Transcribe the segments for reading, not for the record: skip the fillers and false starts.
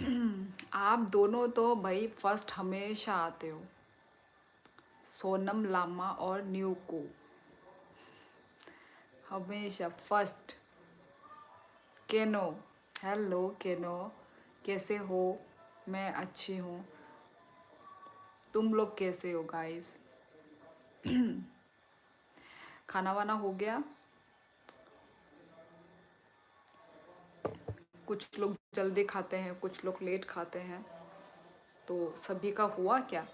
आप दोनों तो भाई फर्स्ट हमेशा आते हो। सोनम लामा और न्यूको हमेशा फर्स्ट। केनो, हेलो केनो, कैसे हो? मैं अच्छी हूँ। तुम लोग कैसे हो गाइस? खाना वाना हो गया? कुछ लोग जल्दी खाते हैं, कुछ लोग लेट खाते हैं, तो सभी का हुआ क्या?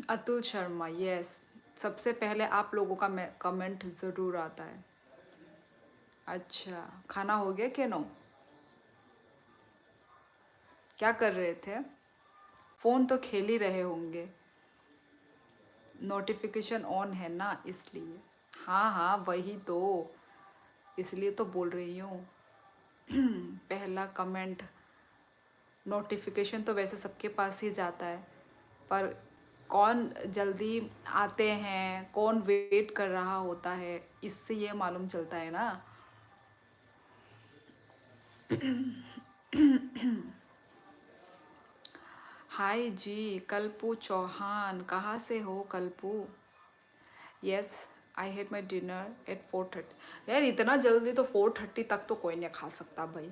अतुल शर्मा, यस। सबसे पहले आप लोगों का कमेंट ज़रूर आता है। अच्छा, खाना हो गया केनो? क्या कर रहे थे? फ़ोन तो खेल ही रहे होंगे। नोटिफिकेशन ऑन है ना, इसलिए। हाँ हाँ, वही तो, इसलिए तो बोल रही हूँ। पहला कमेंट। नोटिफिकेशन तो वैसे सबके पास ही जाता है, पर कौन जल्दी आते हैं, कौन वेट कर रहा होता है, इससे ये मालूम चलता है ना। हाय जी, कल्पू चौहान, कहाँ से हो Kalpu? Yes, I had my dinner at 4:30। यार इतना जल्दी तो 4:30 तक तो कोई नहीं खा सकता भाई।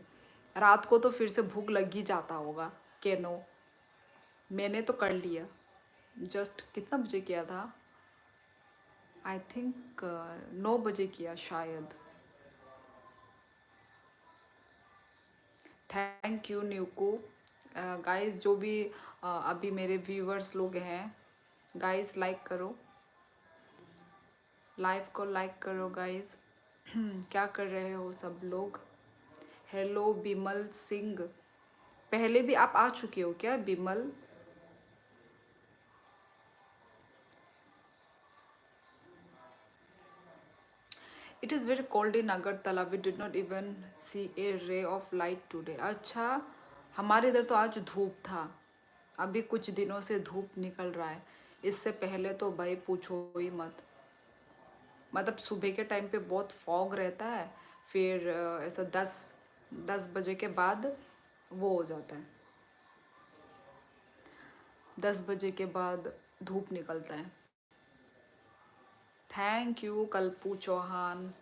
रात को तो फिर से भूख लग ही जाता होगा। केनो, मैंने तो कर लिया। जस्ट कितना बजे किया था? आई थिंक 9 बजे किया शायद। Thank you न्यूको। गाइस जो भी अभी मेरे व्यूवर्स लोग हैं, गाइस लाइक करो, लाइव को लाइक करो गाइस। क्या कर रहे हो सब लोग? हेलो बिमल सिंह। पहले भी आप आ चुके हो क्या Bimal? It is very cold in Agartala, we did not even see a ray of light today. अच्छा, हमारे इधर तो आज धूप था। अभी कुछ दिनों से धूप निकल रहा है। इससे पहले तो भाई पूछो ही मत। मतलब सुबह के टाइम पे बहुत फॉग रहता है, फिर ऐसा 10 बजे के बाद वो हो जाता है। 10 बजे के बाद धूप निकलता है। Thank you Kalpu Chauhan.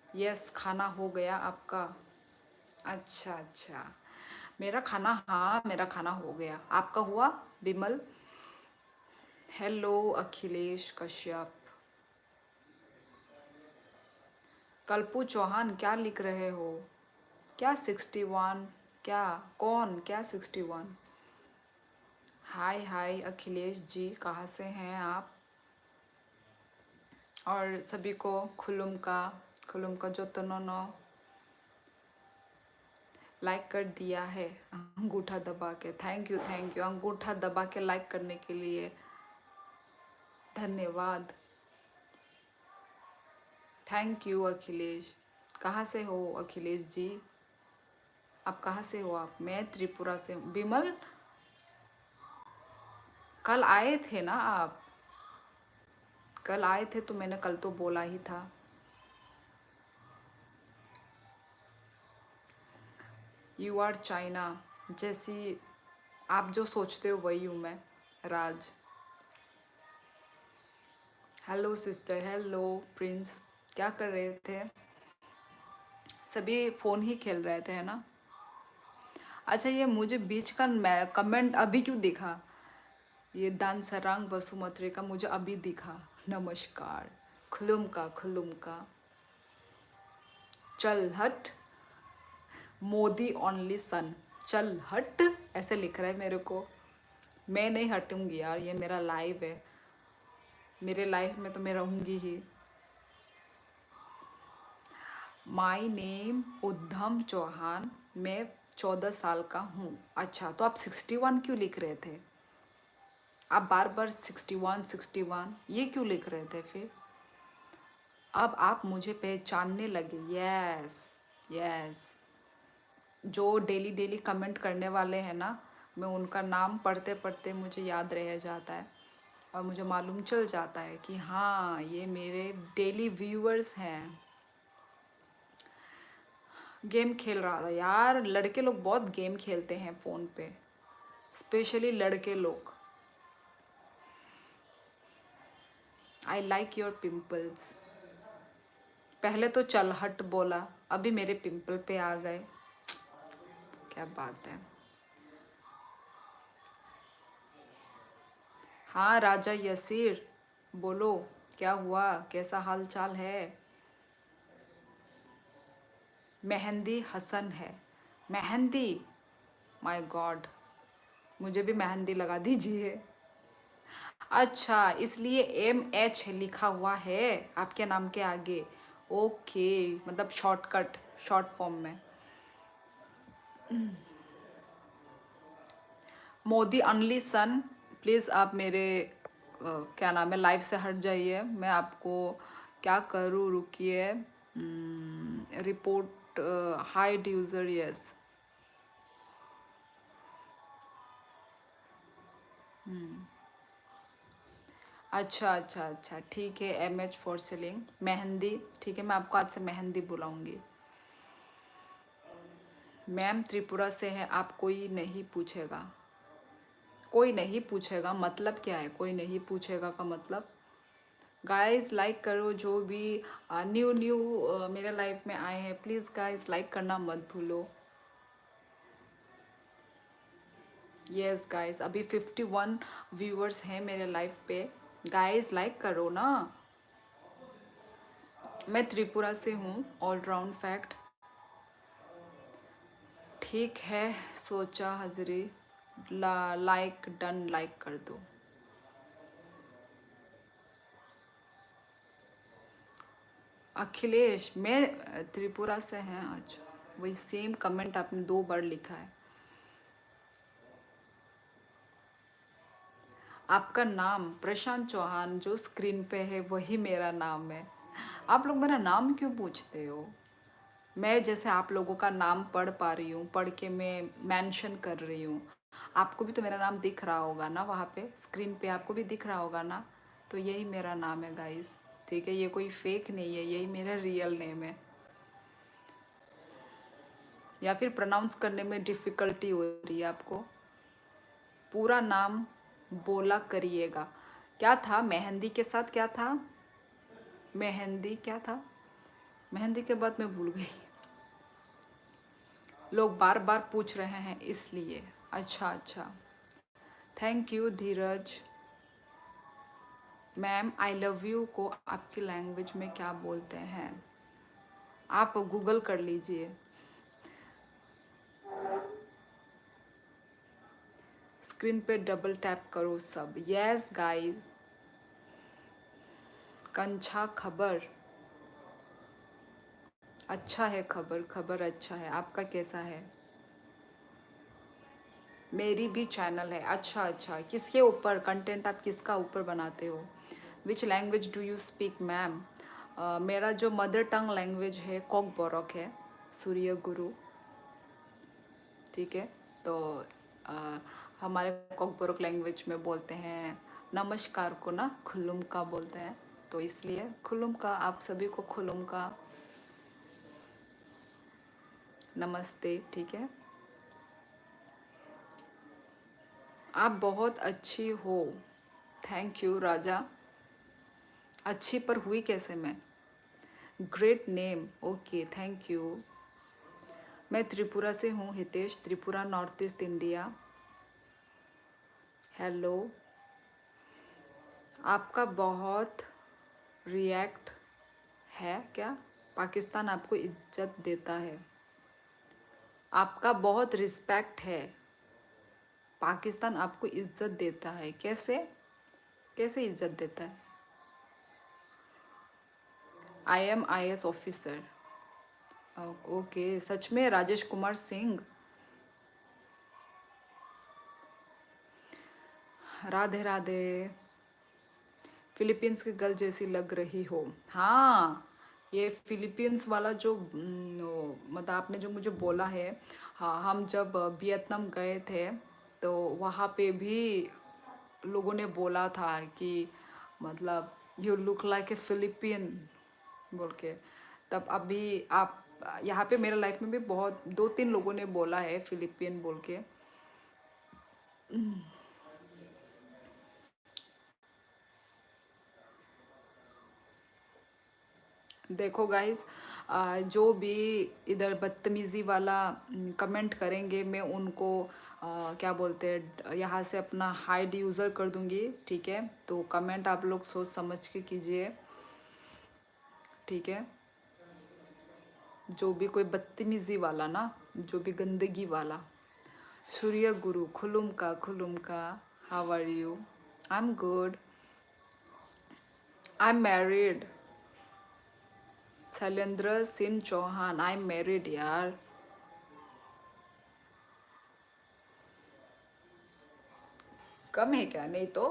Yes, खाना हो गया आपका? अच्छा अच्छा, मेरा खाना, हाँ मेरा खाना हो गया। आपका हुआ बिमल? हेलो अखिलेश कश्यप। कल्पू चौहान क्या लिख रहे हो? क्या 61? क्या? कौन? क्या 61? हाय हाय अखिलेश जी, कहाँ से हैं आप? और सभी को खुलुम का जो तनोनो लाइक कर दिया है अंगूठा दबा के। थैंक यू अंगूठा दबा के लाइक करने के लिए धन्यवाद। Thank you Akhilesh. कहाँ से हो अखिलेश जी? आप कहाँ से हो आप? मैं त्रिपुरा से हूँ। बिमल, कल आए थे ना आप? कल आए थे तो मैंने कल तो बोला ही था। You are China. जैसी आप जो सोचते हो वही हूँ मैं, Raj. Hello sister, hello prince. क्या कर रहे थे? सभी फ़ोन ही खेल रहे थे है ना? अच्छा, ये मुझे बीच का कमेंट अभी क्यों दिखा? ये दानसरांग बसुमत्री का मुझे अभी दिखा। नमस्कार, खुलुम का। चल हट, मोदी ओनली सन। चल हट, ऐसे लिख रहा है मेरे को। मैं नहीं हटूंगी यार, ये मेरा लाइव है। मेरे लाइफ में तो मैं रहूंगी ही। माई नेम उद्धम चौहान। मैं 14 साल का हूँ। अच्छा, तो आप 61 क्यों लिख रहे थे? आप बार बार 61 ये क्यों लिख रहे थे फिर? अब आप मुझे पहचानने लगे। यस यस, जो डेली डेली कमेंट करने वाले हैं ना, मैं उनका नाम पढ़ते पढ़ते मुझे याद रह जाता है, और मुझे मालूम चल जाता है कि हाँ ये मेरे डेली व्यूअर्स हैं। गेम खेल रहा था यार। लड़के लोग बहुत गेम खेलते हैं फ़ोन पे, स्पेशली लड़के लोग। I like your pimples. पहले तो चल हट बोला, अभी मेरे पिंपल पे आ गए। क्या बात है। हाँ राजा यसीर, बोलो क्या हुआ, कैसा हाल चाल है। मेहंदी हसन है। मेहंदी, माय गॉड, मुझे भी मेहंदी लगा दीजिए। अच्छा, इसलिए MH लिखा हुआ है आपके नाम के आगे। ओके, मतलब शॉर्टकट, शॉर्ट फॉर्म में। मोदी अनली सन, प्लीज़ आप मेरे क्या नाम है लाइव से हट जाइए। मैं आपको क्या करूँ, रुकिए। Report hide user, yes. अच्छा अच्छा अच्छा, ठीक है। MH फॉर सेलिंग मेहंदी, ठीक है। मैं आपको आज से मेहंदी बुलाऊंगी। मैम त्रिपुरा से है आप, कोई नहीं पूछेगा। कोई नहीं पूछेगा मतलब क्या है, कोई नहीं पूछेगा का मतलब। गाइस लाइक करो, जो भी न्यू न्यू मेरे लाइफ में आए हैं, प्लीज़ गाइस लाइक करना मत भूलो। यस गाइस, अभी 51 व्यूअर्स हैं मेरे लाइफ पे। गाइस लाइक करो ना। मैं त्रिपुरा से हूँ, ऑलराउंड फैक्ट। ठीक है, सोचा हजरी। लाइक डन, लाइक कर दो। अखिलेश, मैं त्रिपुरा से हैं आज। वही सेम कमेंट आपने 2 बार लिखा है। आपका नाम प्रशांत चौहान जो स्क्रीन पे है वही मेरा नाम है। आप लोग मेरा नाम क्यों पूछते हो। मैं जैसे आप लोगों का नाम पढ़ पा रही हूँ, पढ़ के मैं मेंशन कर रही हूँ। आपको भी तो मेरा नाम दिख रहा होगा ना, वहाँ पे स्क्रीन पे आपको भी दिख रहा होगा ना। तो यही मेरा नाम है गाइस, ठीक है। ये कोई फेक नहीं है, यही मेरा रियल नेम है। या फिर प्रोनाउंस करने में डिफ़िकल्टी हो रही है आपको। पूरा नाम बोला करिएगा। क्या था मेहंदी के साथ, क्या था मेहंदी, क्या था मेहंदी के बाद मैं भूल गई। लोग बार बार पूछ रहे हैं इसलिए। अच्छा अच्छा, thank you Dheeraj. Ma'am I love you को आपकी लैंग्वेज में क्या बोलते हैं, आप गूगल कर लीजिए। स्क्रीन पे डबल टैप करो सब। Yes guys. कंछा खबर, अच्छा है। खबर खबर अच्छा है। आपका कैसा है। मेरी भी चैनल है। अच्छा अच्छा, किसके ऊपर कंटेंट, आप किसका ऊपर बनाते हो। Which language do you speak ma'am. मेरा जो मदर टंग लैंग्वेज है कोक बोरक है, सूर्य गुरु, ठीक है। तो अ, हमारे कोक बोरक लैंग्वेज में बोलते हैं नमस्कार को ना खुल्लुम का बोलते हैं। तो इसलिए खुल्लुम का, आप सभी को खुल्लुम का नमस्ते, ठीक है। आप बहुत अच्छी हो। थैंक यू राजा। अच्छी पर हुई कैसे मैं। Great name, okay thank you. मैं त्रिपुरा से हूँ Hitesh, Tripura north east India. Hello. आपका बहुत रिएक्ट है क्या, पाकिस्तान आपको इज्जत देता है। आपका बहुत रिस्पेक्ट है, पाकिस्तान आपको इज्जत देता है। कैसे, कैसे इज्जत देता है। I am IAS officer. Okay, सच में राजेश कुमार सिंह। राधे राधे। फिलीपींस की गर्ल जैसी लग रही हो। हाँ, ये फिलीपींस वाला जो मतलब आपने जो मुझे बोला है। हाँ, हम जब वियतनाम गए थे तो वहाँ पे भी लोगों ने बोला था कि मतलब you look like a Philippian बोल के। तब अभी आप यहाँ पे मेरे लाइफ में भी बहुत 2-3 लोगों ने बोला है फिलिपियन बोल के। देखो गाइस, जो भी इधर बदतमीज़ी वाला कमेंट करेंगे, मैं उनको क्या बोलते हैं, यहाँ से अपना हाइड यूज़र कर दूँगी, ठीक है। तो कमेंट आप लोग सोच समझ के कीजिए, ठीक है। जो भी कोई बदतमीज़ी वाला ना, जो भी गंदगी वाला। सूर्य गुरु खुलुम का, how are you? I am good, I am married. Shailendra Singh Chauhan, I am married यार। कम है क्या? नहीं तो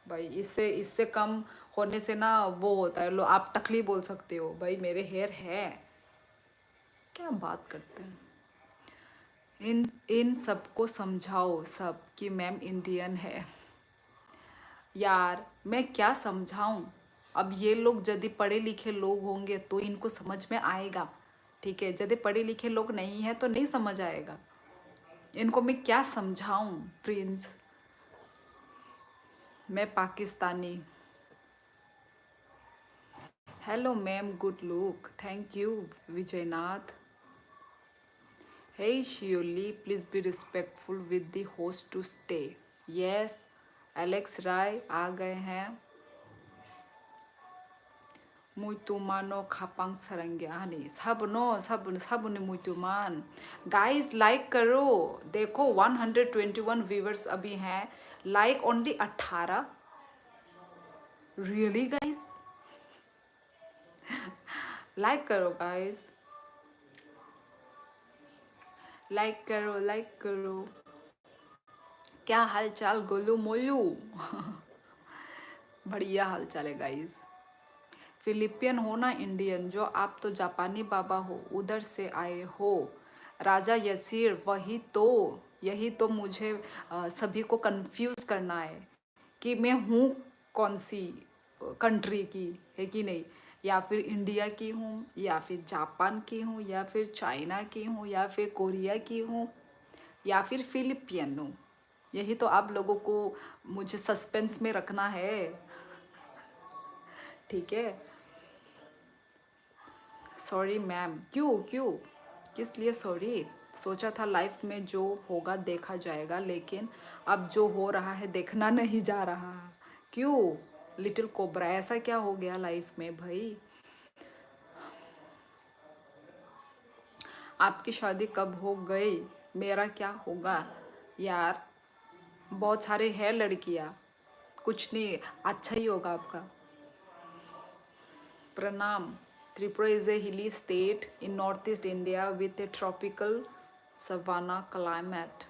भाई, इससे इससे कम होने से ना वो होता है, लो आप टकली बोल सकते हो भाई, मेरे हेयर है। क्या बात करते हैं। इन इन सबको समझाओ सब कि मैम इंडियन है। यार मैं क्या समझाऊं? अब ये लोग यदि पढ़े लिखे लोग होंगे तो इनको समझ में आएगा, ठीक है। यदि पढ़े लिखे लोग नहीं है तो नहीं समझ आएगा। इनको मैं क्या समझाऊं प्रिंस? मैं Pakistani. Hello ma'am, good look, thank you Vijaynath. Hey Shioli, please be respectful with the host to stay. Yes, Alex Rai आ गए हैं। मुइतुमानो खापांग सरंग्यानी सबनो सब सबने मुइतुमान। गाइस लाइक करो, देखो 121 व्यूवर्स अभी हैं, like only 18। Really guys? Like करो गाइस, लाइक करो, लाइक करो। क्या हाल चाल गोलू मोलू? बढ़िया हाल चाल है गाइस। फिलिपियन हो ना इंडियन, जो आप तो जापानी बाबा हो, उधर से आए हो। राजा यसीर, वही तो, यही तो मुझे सभी को कंफ्यूज करना है कि मैं हूँ कौन सी कंट्री की, है कि नहीं। या फिर इंडिया की हूँ, या फिर जापान की हूँ, या फिर चाइना की हूँ, या फिर कोरिया की हूँ, या फिर फिलिपियन हूँ। यही तो आप लोगों को मुझे सस्पेंस में रखना है, ठीक है। Sorry ma'am. क्यों क्यों? किस लिए सॉरी? सोचा था लाइफ में जो होगा देखा जाएगा, लेकिन अब जो हो रहा है देखना नहीं जा रहा। क्यों? लिटिल कोबरा, ऐसा क्या हो गया लाइफ में भाई? आपकी शादी कब हो गई? मेरा क्या होगा यार? बहुत सारे हैं लड़कियां, कुछ नहीं, अच्छा ही होगा आपका। Pranam. Tripura is a hilly state in northeast India with a tropical savanna climate.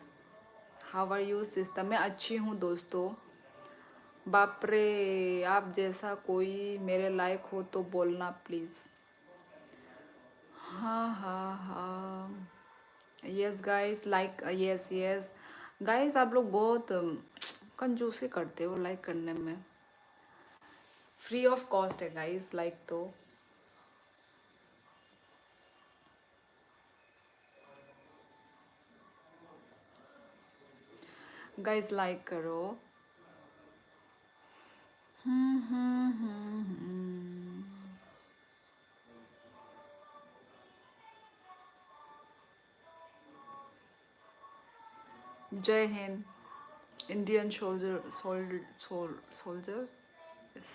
How are you sister? मैं अच्छी हूँ दोस्तों। बाप रे, आप जैसा कोई मेरे लायक हो तो बोलना प्लीज़। हाँ हाँ हाँ, yes guys, like, yes yes guys, आप लोग बहुत कंजूसी करते हो लाइक करने में। फ्री ऑफ कॉस्ट है गाइस लाइक तो। गाइस लाइक करो। हम्म। जय Hind. Indian soldier soldier. Yes.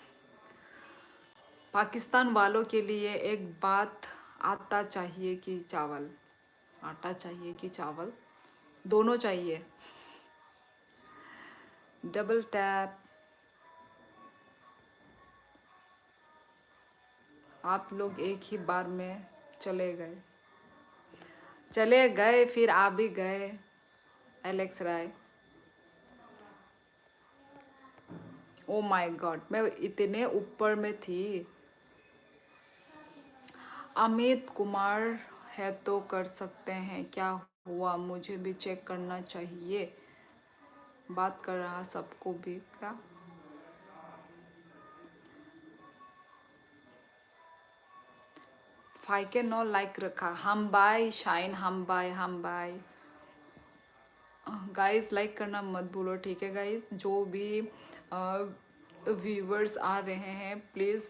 Pakistan वालों के लिए एक बात, आटा चाहिए कि चावल? आटा चाहिए कि चावल? दोनों चाहिए। Double tap. आप लोग एक ही बार में चले गए, चले गए फिर आ भी गए। Alex Rai. Oh my god, मैं इतने ऊपर में थी। अमित कुमार है तो कर सकते हैं, क्या हुआ? मुझे भी चेक करना चाहिए। बात कर रहा सबको भी क्या? फाइके नो लाइक रखा, हम बाय शाइन, हम बाय। गाइस लाइक करना मत भूलो, ठीक है गाइस। जो भी व्यूवर्स आ रहे हैं, please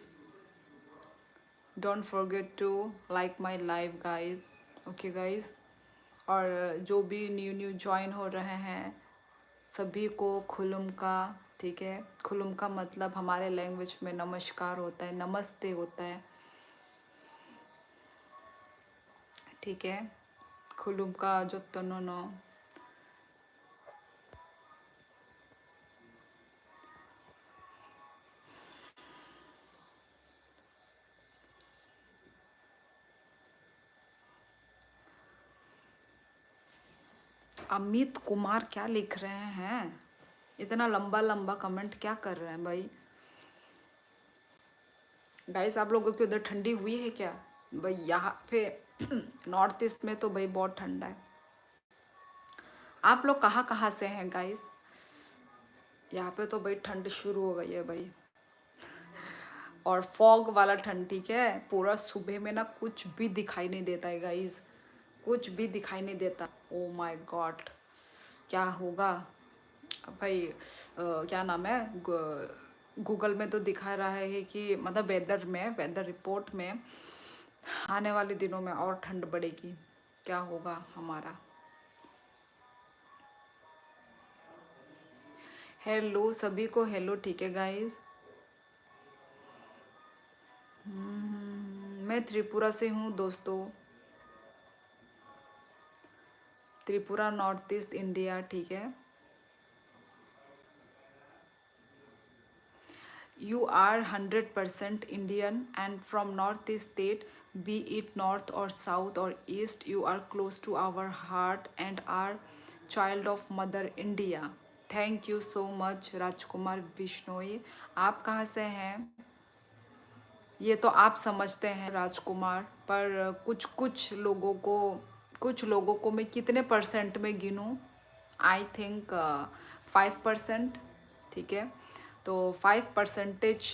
don't forget to like my live guys, okay guys. और जो भी न्यू ज्वाइन हो रहे हैं सभी को खुलुम का, ठीक है। खुलुम का मतलब हमारे लैंग्वेज में नमस्कार होता है, नमस्ते होता है, ठीक है। खुलुम का जो तनोनो। अमित कुमार क्या लिख रहे हैं? इतना लंबा लंबा कमेंट क्या कर रहे हैं भाई? गाइस आप लोगों की उधर ठंडी हुई है क्या भाई? यहाँ पे नॉर्थ ईस्ट में तो भाई बहुत ठंडा है। आप लोग कहाँ से हैं गाइस? यहाँ पे तो भाई ठंड शुरू हो गई है भाई, और फॉग वाला ठंड, ठीक है। पूरा सुबह में ना कुछ भी दिखाई नहीं देता है गाइस, कुछ भी दिखाई नहीं देता। ओ माय गॉड, क्या होगा भाई? क्या नाम है, गूगल में तो दिखा रहा है कि मतलब वेदर रिपोर्ट में आने वाले दिनों में और ठंड बढ़ेगी। क्या होगा हमारा? हेलो सभी को, हेलो, ठीक है गाइस। मैं त्रिपुरा से हूँ दोस्तों, त्रिपुरा नॉर्थ ईस्ट इंडिया, ठीक है। You are 100% Indian and from northeast state, be it north or south or east, you are close to our heart and are child of mother India. Thank you so much राजकुमार बिश्नोई। आप कहाँ से हैं ये तो आप समझते हैं राजकुमार, पर कुछ लोगों को मैं कितने परसेंट में गिनूं? आई थिंक 5%, ठीक है। तो 5%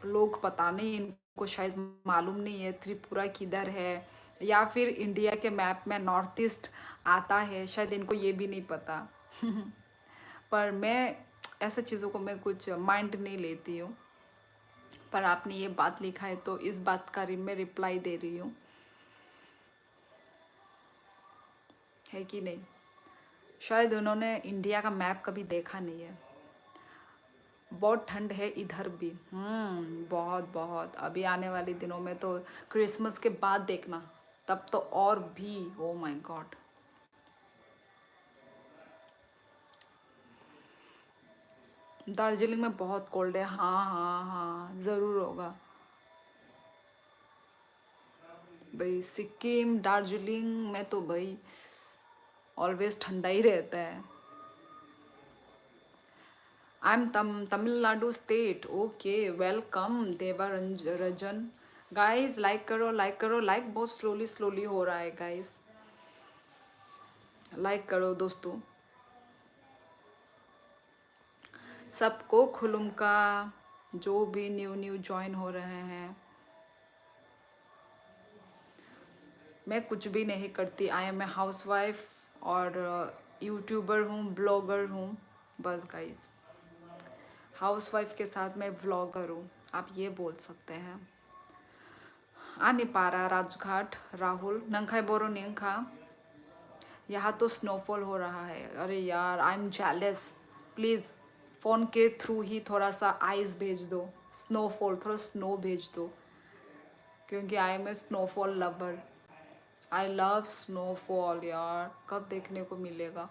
लोग, पता नहीं, इनको शायद मालूम नहीं है त्रिपुरा किधर है, या फिर इंडिया के मैप में नॉर्थ ईस्ट आता है, शायद इनको ये भी नहीं पता। पर मैं ऐसा चीज़ों को मैं कुछ माइंड नहीं लेती हूँ। पर आपने ये बात लिखा है तो इस बात का मैं रिप्लाई दे रही हूँ, है कि नहीं? शायद उन्होंने इंडिया का मैप कभी देखा नहीं है। बहुत ठंड है इधर भी, बहुत बहुत। अभी आने वाले दिनों में तो क्रिसमस के बाद देखना, तब तो और भी, ओ माय गॉड। दार्जिलिंग में बहुत कोल्ड है, हाँ हाँ हाँ, ज़रूर होगा भाई। सिक्किम दार्जिलिंग में तो भाई ऑलवेज ठंडा ही रहता है। I am Tamil Nadu state, okay, welcome Devaranjan. Guys like करो, लाइक करो, लाइक बहुत स्लोली स्लोली हो रहा है गाइस, लाइक करो दोस्तों। सबको खुलुम का, जो भी न्यू ज्वाइन हो रहे हैं। मैं कुछ भी नहीं करती, आई एम ए हाउसवाइफ और यूट्यूबर हूँ, ब्लॉगर हूँ, बस गाइस। हाउसवाइफ के साथ मैं व्लॉगर हूँ, आप ये बोल सकते हैं। आ नहीं पा रहा राजघाट, राहुल नंखाई बोरो निंखा। यहाँ तो स्नोफॉल हो रहा है, अरे यार I am jealous. Please phone के थ्रू ही थोड़ा सा आइस भेज दो, स्नोफॉल, थोड़ा स्नो भेज दो, क्योंकि I am a snowfall lover. I love snowfall यार, कब देखने को मिलेगा?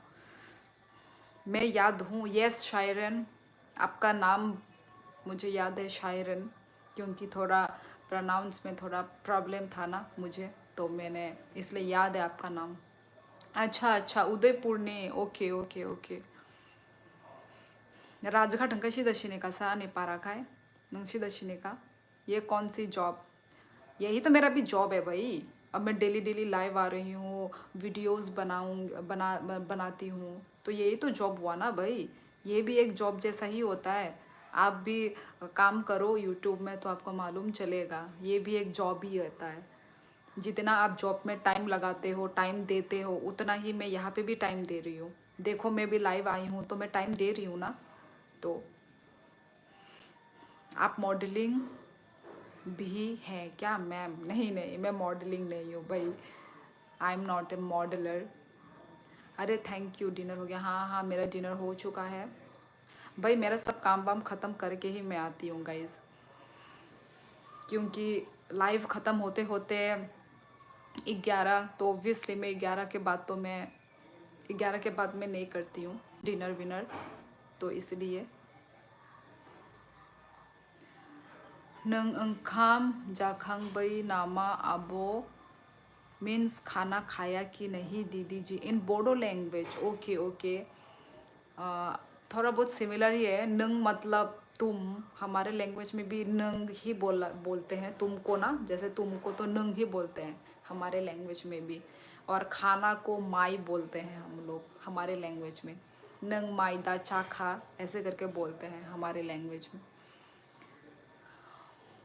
मैं याद हूँ, यस शायरन, आपका नाम मुझे याद है शायरन, क्योंकि थोड़ा प्रोनाउंस में थोड़ा प्रॉब्लम था ना मुझे, तो मैंने इसलिए याद है आपका नाम। अच्छा अच्छा, उदयपुर ने, ओके ओके ओके। राजघाट कशी दशिने का सा ने पारा का है नंशी दशिने का। ये कौन सी जॉब? यही तो मेरा भी जॉब है भाई। अब मैं डेली डेली लाइव आ रही हूँ, वीडियोस बनाती हूँ, तो यही तो जॉब हुआ ना भाई। ये भी एक जॉब जैसा ही होता है। आप भी काम करो यूट्यूब में तो आपको मालूम चलेगा, ये भी एक जॉब ही होता है। जितना आप जॉब में टाइम लगाते हो, टाइम देते हो, उतना ही मैं यहाँ पे भी टाइम दे रही हूँ। देखो मैं भी लाइव आई हूँ तो मैं टाइम दे रही हूँ ना। तो आप मॉडलिंग भी हैं क्या मैम? नहीं नहीं, मैं मॉडलिंग नहीं हूँ भाई। I am not a modeller. अरे थैंक यू, डिनर हो गया? हाँ हाँ, मेरा डिनर हो चुका है भाई। मेरा सब काम वाम ख़त्म करके ही मैं आती हूँ गाइज़, क्योंकि लाइव ख़त्म होते होते 11, तो ऑब्वियसली मैं 11 के बाद तो मैं 11 के बाद मैं नहीं करती हूँ डिनर विनर, तो इसलिए। नों ओंखाम जाखांबाय नामा आबो मीन्स खाना खाया कि नहीं दीदी जी इन बोडो लैंग्वेज। ओके ओके, थोड़ा बहुत सिमिलर ही है। नंग मतलब तुम, हमारे लैंग्वेज में भी नंग ही बोलते हैं तुमको ना, जैसे तुमको तो नंग ही बोलते हैं हमारे लैंग्वेज में भी। और खाना को माई बोलते हैं हम लोग हमारे लैंग्वेज में। नंग माई दा चा खा ऐसे करके बोलते हैं हमारे लैंग्वेज में।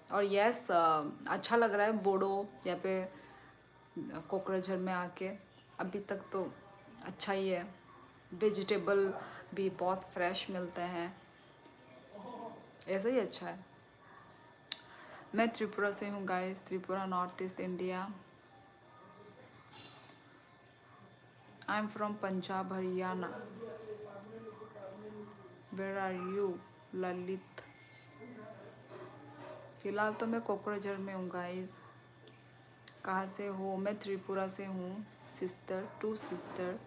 और यस, अच्छा लग रहा है बोडो यहाँ पे कोकराझार में आके। अभी तक तो अच्छा ही है, वेजिटेबल भी बहुत फ्रेश मिलते हैं, ऐसा ही अच्छा है। मैं त्रिपुरा से हूँ guys, Tripura north east India. I am from Punjab Haryana. Where are you Lalit? फिलहाल तो मैं कोकराझार में हूँ गाइस। कहाँ से हो? मैं त्रिपुरा से हूँ सिस्टर, टू सिस्टर।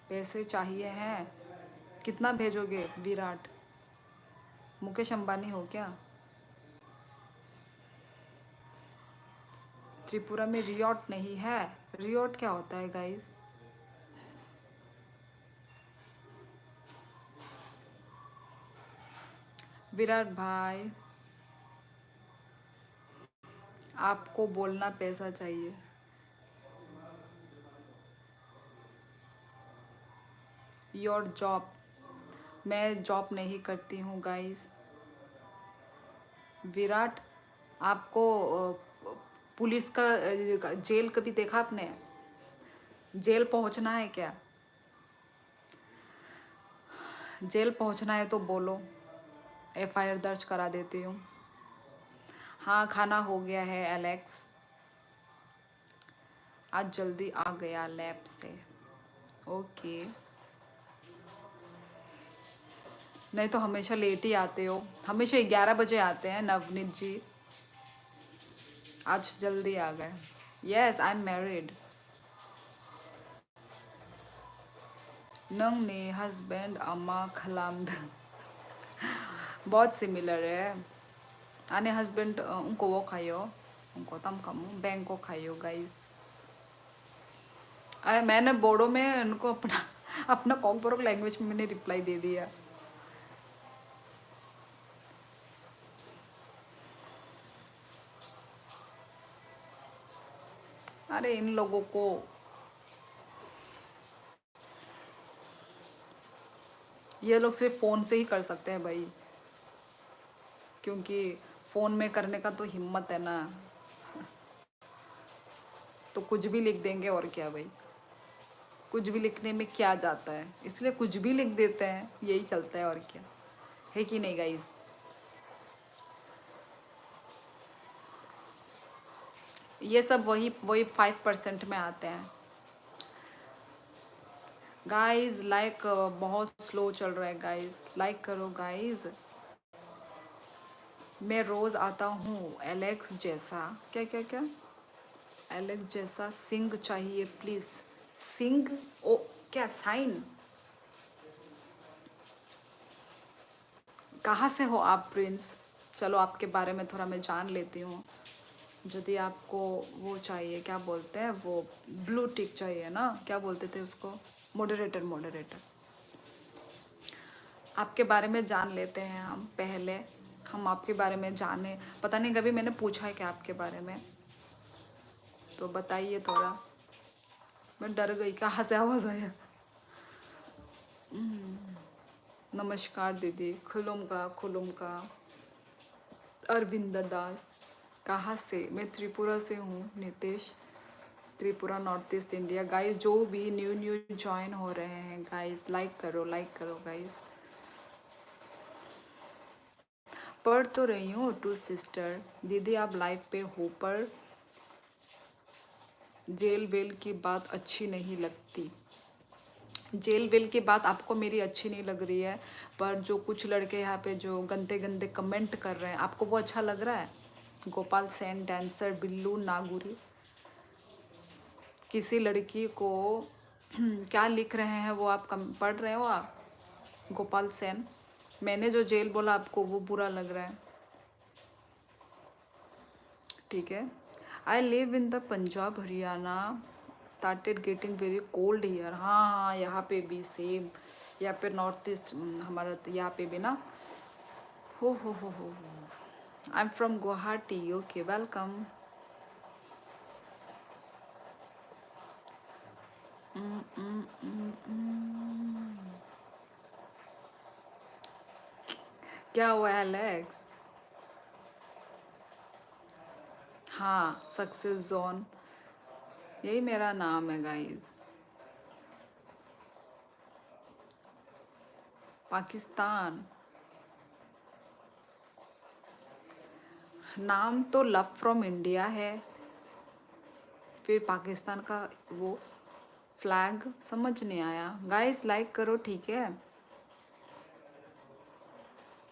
पैसे चाहिए हैं? कितना भेजोगे विराट? मुकेश अंबानी हो क्या? त्रिपुरा में रियॉट नहीं है। रियॉट क्या होता है गाइस? विराट भाई, आपको बोलना पैसा चाहिए। Your job? मैं जॉब नहीं करती हूँ गाइस। विराट, आपको पुलिस का जेल कभी देखा आपने? जेल पहुँचना है क्या? जेल पहुँचना है तो बोलो, एफआईआर दर्ज करा देती हूँ। हाँ खाना हो गया है एलेक्स, आज जल्दी आ गया लैब से। ओके, नहीं तो हमेशा लेट ही आते हो, हमेशा 11 बजे आते हैं नवनीत जी, आज जल्दी आ गए। Yes I am married. नंग ने हस्बैंड अम्मा खलामद बहुत सिमिलर है। आने हस्बैंड उनको वो खायो, उनको तम खामू बैंक को खायो गाइज। अरे मैंने बोडो में उनको अपना अपना कॉकबोरोक लैंग्वेज में मैंने रिप्लाई दे दिया। अरे इन लोगों को, ये लोग सिर्फ फ़ोन से ही कर सकते हैं भाई, क्योंकि फ़ोन में करने का तो हिम्मत है ना, तो कुछ भी लिख देंगे और क्या भाई, कुछ भी लिखने में क्या जाता है, इसलिए कुछ भी लिख देते हैं, यही चलता है और क्या है कि नहीं गाइज। ये सब वही वही 5% में आते हैं गाइज। लाइक बहुत स्लो चल रहा है गाइज, लाइक करो गाइज। मैं रोज़ आता हूँ एलेक्स जैसा। क्या क्या क्या? एलेक्स जैसा सिंग चाहिए प्लीज़। सिंग? ओ क्या साइन? कहाँ से हो आप प्रिंस? चलो आपके बारे में थोड़ा मैं जान लेती हूँ। यदि आपको वो चाहिए, क्या बोलते हैं वो, ब्लू टिक चाहिए ना, क्या बोलते थे उसको, मॉडरेटर, मॉडरेटर। आपके बारे में जान लेते हैं हम पहले, हम आपके बारे में जाने, पता नहीं कभी मैंने पूछा है क्या आपके बारे में, तो बताइए थोड़ा। मैं डर गई, कहाँ से आवाज़ आया? नमस्कार दीदी, खुलुम का खुलुम का। अरविंद दास। कहाँ से? मैं त्रिपुरा से हूँ Nitesh. Tripura, north east India. Guys जो भी न्यू न्यू ज्वाइन हो रहे हैं गाइस, लाइक करो गाइस। पढ़ तो रही हूँ टू सिस्टर। दीदी आप लाइव पे हो, पर जेल वेल की बात अच्छी नहीं लगती। जेल वेल की बात आपको मेरी अच्छी नहीं लग रही है, पर जो कुछ लड़के यहाँ पे जो गंदे गंदे कमेंट कर रहे हैं, आपको वो अच्छा लग रहा है? गोपाल सेन, डांसर, बिल्लू नागुरी। किसी लड़की को क्या लिख रहे हैं वो आप पढ़ रहे हो आप? गोपाल सेन, मैंने जो जेल बोला आपको वो बुरा लग रहा है, ठीक है। I live in the Punjab Haryana, started getting very cold here. हाँ हाँ, यहाँ पे भी सेम, यहाँ पे नॉर्थ ईस्ट हमारा यहाँ पे भी ना। हो आई am from Guwahati. Okay, welcome. क्या हुआ है एलेक्स? हाँ, सक्सेस जोन, यही मेरा नाम है गाइस। पाकिस्तान, नाम तो लव फ्रॉम इंडिया है, फिर पाकिस्तान का वो फ्लैग समझ नहीं आया। गाइस लाइक करो, ठीक है।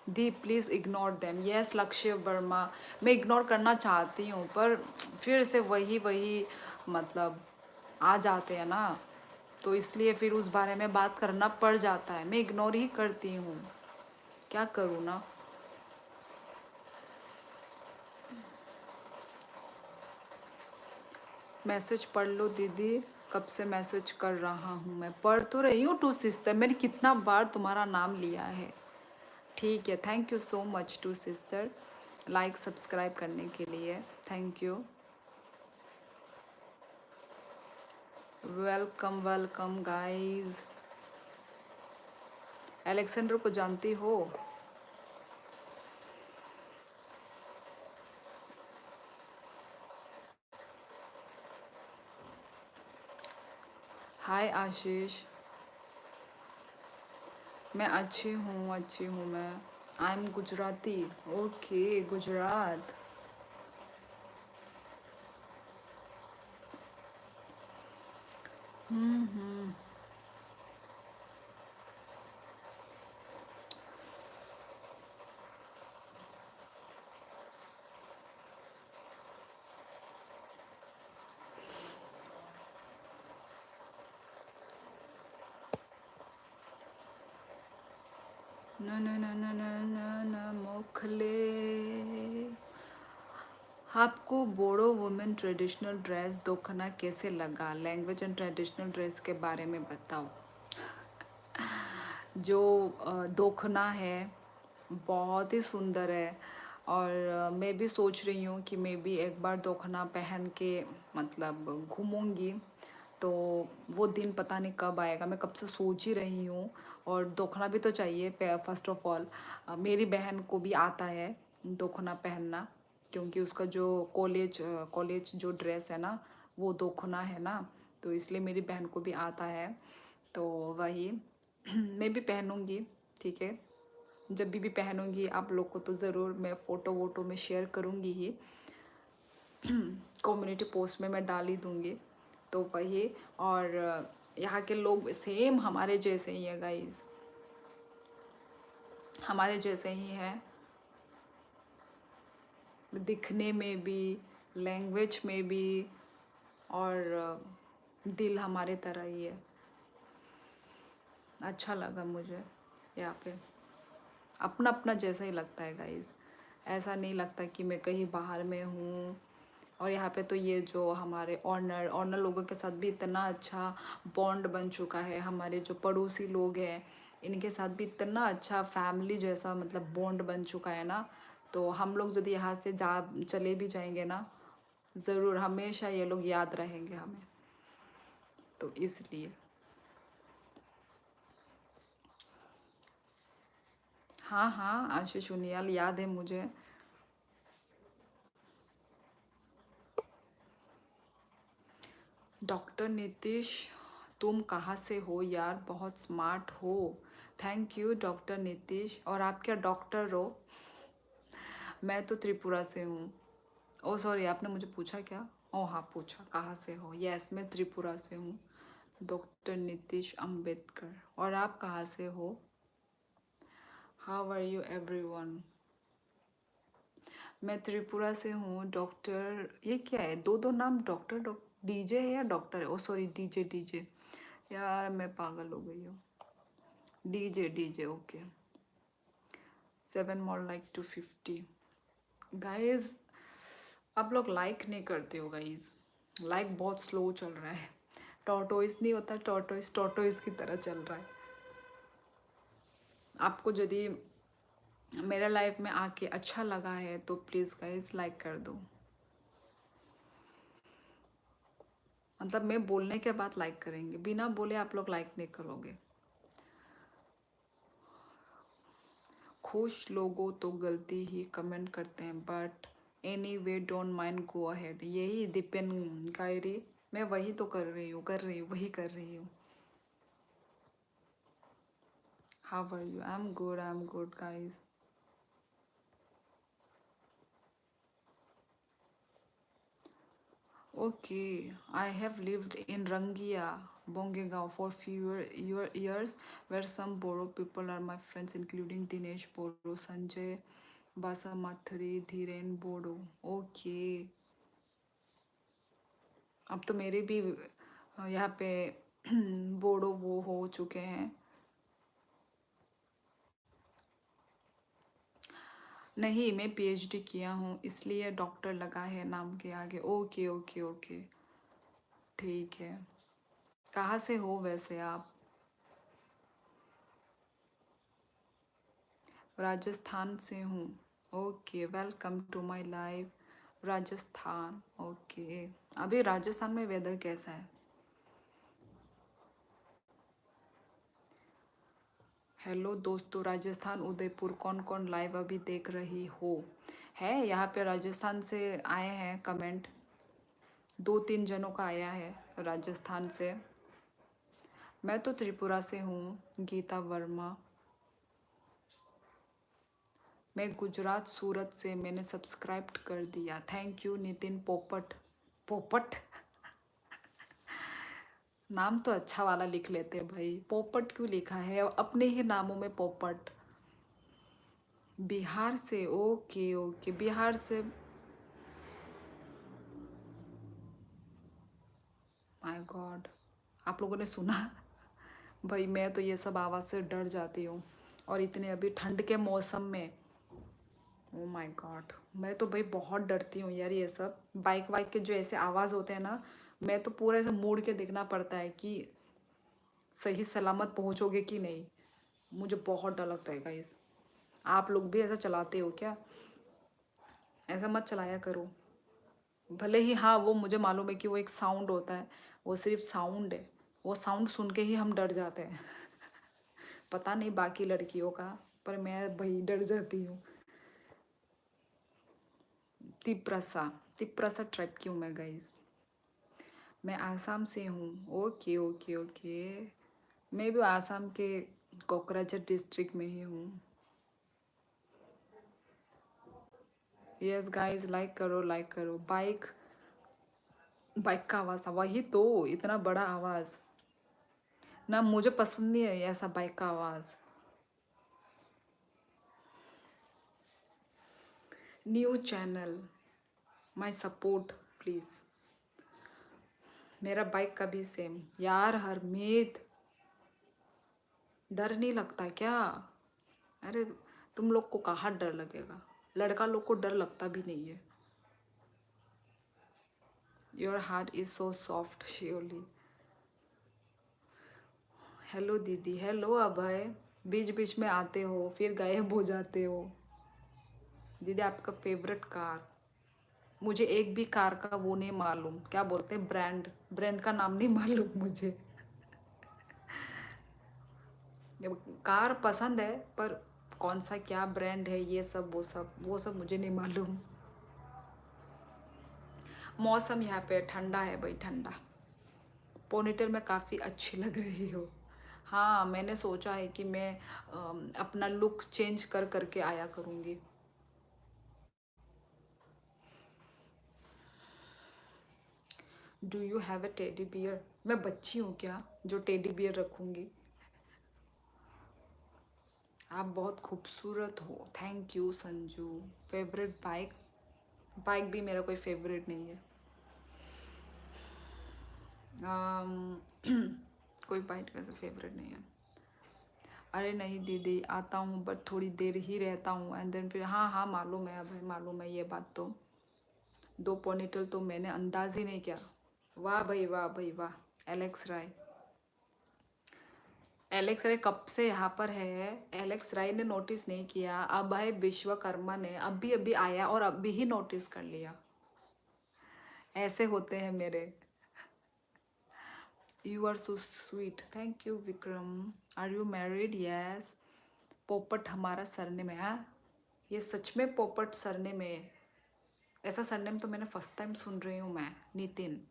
दी प्लीज़ इग्नोर देम। यस लक्ष्य वर्मा, मैं इग्नोर करना चाहती हूँ, पर फिर से वही वही मतलब आ जाते हैं ना, तो इसलिए फिर उस बारे में बात करना पड़ जाता है। मैं इग्नोर ही करती हूँ, क्या करूँ ना। मैसेज पढ़ लो दीदी, कब से मैसेज कर रहा हूँ मैं। पढ़ तो रही हूँ टू सिस्टर, मैंने कितना बार तुम्हारा नाम लिया है, ठीक है। Thank you so much to sister, like subscribe करने के लिए, thank you. Welcome welcome guys. Alexander को जानती हो? हाय आशीष, मैं अच्छी हूँ मैं। I am Gujarati. Okay, Gujarat. हम्म। न न न न न न न मोखले। आपको बोडो वुमेन ट्रेडिशनल ड्रेस दोखना कैसे लगा? लैंग्वेज एंड ट्रेडिशनल ड्रेस के बारे में बताओ। जो दोखना है बहुत ही सुंदर है, और मैं भी सोच रही हूँ कि मैं भी एक बार दोखना पहन के मतलब घूमूंगी, तो वो दिन पता नहीं कब आएगा, मैं कब से सोच ही रही हूँ। और दोखना भी तो चाहिए। फर्स्ट ऑफ ऑल मेरी बहन को भी आता है दोखना पहनना, क्योंकि उसका जो कॉलेज जो ड्रेस है ना वो दोखना है ना, तो इसलिए मेरी बहन को भी आता है, तो वही मैं भी पहनूंगी, ठीक है। जब भी पहनूंगी आप लोग को तो ज़रूर मैं फ़ोटो वोटो में शेयर करूँगी ही, कम्युनिटी पोस्ट में मैं डाल ही दूँगी, तो वही। और यहाँ के लोग सेम हमारे जैसे ही है गाइस, हमारे जैसे ही हैं, दिखने में भी, लैंग्वेज में भी, और दिल हमारे तरह ही है। अच्छा लगा मुझे यहाँ पे, अपना अपना जैसा ही लगता है गाइस, ऐसा नहीं लगता कि मैं कहीं बाहर में हूँ। और यहाँ पे तो ये जो हमारे ऑनर लोगों के साथ भी इतना अच्छा बॉन्ड बन चुका है, हमारे जो पड़ोसी लोग हैं इनके साथ भी इतना अच्छा फैमिली जैसा मतलब बॉन्ड बन चुका है ना, तो हम लोग यदि यहाँ से जा चले भी जाएंगे ना, ज़रूर हमेशा ये लोग याद रहेंगे हमें, तो इसलिए। हाँ हाँ, आशीष उनियाल याद है मुझे। डॉक्टर नीतीश, तुम कहाँ से हो यार, बहुत स्मार्ट हो। Thank you doctor Nitish. और आप क्या डॉक्टर हो? मैं तो त्रिपुरा से हूँ। ओ सॉरी, आपने मुझे पूछा क्या? ओ हाँ, पूछा कहाँ से हो। यस, मैं त्रिपुरा से हूँ। डॉक्टर नीतीश अंबेडकर। और आप कहाँ से हो? How are you everyone? मैं त्रिपुरा से हूँ। डॉक्टर, ये क्या है, दो दो नाम, डॉक्टर डीजे है या डॉक्टर है? ओ सॉरी, डीजे डीजे। यार मैं पागल हो गई हूँ। DJ DJ, okay. 7 more like 250। Guys, आप लोग लाइक नहीं करते हो गाइज। लाइक बहुत स्लो चल रहा है। टॉर्टोइस नहीं होता, टॉर्टोइस टॉर्टोइस की तरह चल रहा है। आपको यदि मेरा लाइफ में आके अच्छा लगा है तो प्लीज़ गाइज लाइक कर दो। मतलब मैं बोलने के बाद लाइक करेंगे, बिना बोले आप लोग लाइक नहीं करोगे। खुश लोगों तो गलती ही कमेंट करते हैं, but any way don't mind, go ahead. यही दीपेन गायरी, मैं वही तो कर रही हूँ वही कर रही हूँ। How are you? I am good guys. Okay, I have lived in Rangia, Bongegao for few years, where some Boro people are my friends, including Dinesh Boro, Sanjay Basamathri, Dhiren Bodo. Okay, अब तो मेरे भी यहाँ पे बोडो वो हो चुके हैं। नहीं, मैं पीएचडी किया हूँ, इसलिए डॉक्टर लगा है नाम के आगे। ओके ओके ओके, ठीक है। कहाँ से हो वैसे आप? राजस्थान से हूँ। Okay, welcome to my life. Rajasthan, okay. अभी राजस्थान में वेदर कैसा है? हेलो दोस्तों, राजस्थान उदयपुर कौन कौन लाइव अभी देख रही हो? है यहाँ पे राजस्थान से आए हैं कमेंट, 2-3 जनों का आया है राजस्थान से। मैं तो त्रिपुरा से हूँ, गीता वर्मा। मैं गुजरात सूरत से, मैंने सब्सक्राइब कर दिया। थैंक यू नितिन पोपट। पोपट नाम तो अच्छा वाला लिख लेते हैं भाई, पोपट क्यों लिखा है अपने ही नामों में पोपट? बिहार से, ओके ओके, बिहार से। माय गॉड, आप लोगों ने सुना? भाई मैं तो ये सब आवाज़ से डर जाती हूँ, और इतने अभी ठंड के मौसम में। ओ माय गॉड, मैं तो भाई बहुत डरती हूँ यार, ये सब बाइक वाइक के जो ऐसे आवाज़ होते हैं ना, मैं तो पूरा ऐसे मुड़ के देखना पड़ता है कि सही सलामत पहुँचोगे कि नहीं। मुझे बहुत डर लगता है गाइस। आप लोग भी ऐसा चलाते हो क्या? ऐसा मत चलाया करो। भले ही, हाँ वो मुझे मालूम है कि वो एक साउंड होता है, वो सिर्फ साउंड है, वो साउंड सुन के ही हम डर जाते हैं। पता नहीं बाकी लड़कियों का, पर मैं भाई डर जाती हूँ। तिप्रसा, तिप्रसा ट्राइब की हूँ मैं गाइज। मैं आसाम से हूँ। ओके ओके ओके, मैं भी आसाम के कोकराझार डिस्ट्रिक्ट में ही हूँ। यस गाइज, लाइक करो लाइक करो। बाइक, बाइक का आवाज़ था वही तो, इतना बड़ा आवाज़ ना, मुझे पसंद नहीं है ऐसा बाइक का आवाज़। New channel, my support please. मेरा बाइक का भी सेम। यार हरमीत, डर नहीं लगता क्या? अरे तुम लोग को कहाँ डर लगेगा, लड़का लोग को डर लगता भी नहीं है। Your heart is so soft surely. Hello दीदी, हेलो अभय। बीच बीच में आते हो फिर गायब हो जाते हो। दीदी आपका फेवरेट कार? मुझे एक भी कार का वो नहीं मालूम, क्या बोलते हैं, ब्रांड, ब्रांड का नाम नहीं मालूम मुझे। कार पसंद है, पर कौन सा क्या ब्रांड है ये सब वो सब मुझे नहीं मालूम। मौसम यहाँ पे ठंडा है भाई, ठंडा। पोनीटेल में काफ़ी अच्छी लग रही हो। हाँ, मैंने सोचा है कि मैं अपना लुक चेंज कर करके आया करूँगी। Do you have a teddy bear? मैं बच्ची हूँ क्या जो टेडी बियर रखूँगी? आप बहुत खूबसूरत हो। Thank you Sanju. Favourite bike? Bike भी मेरा कोई फेवरेट नहीं है। अम, कोई बाइक कैसे फेवरेट नहीं है। अरे नहीं दीदी, आता हूँ बट थोड़ी देर ही रहता हूँ एंड देन फिर हाँ हाँ मालूम है, अब मालूम है ये बात तो। 2 पोनीटेल तो मैंने अंदाज ही नहीं किया। वाह भाई वाह भाई वाह। एलेक्स राय, एलेक्स राय कब से यहाँ पर है? एलेक्स राय ने नोटिस नहीं किया, अब है विश्वकर्मा ने अभी अभी आया और अभी ही नोटिस कर लिया। ऐसे होते हैं मेरे। You are so sweet. Thank you Vikram. Are you married? Yes. Popat हमारा सरनेम है। हाँ? ये सच में पोपट सरनेम है? ऐसा सरनेम तो मैंने फर्स्ट टाइम सुन रही हूँ मैं। नितिन,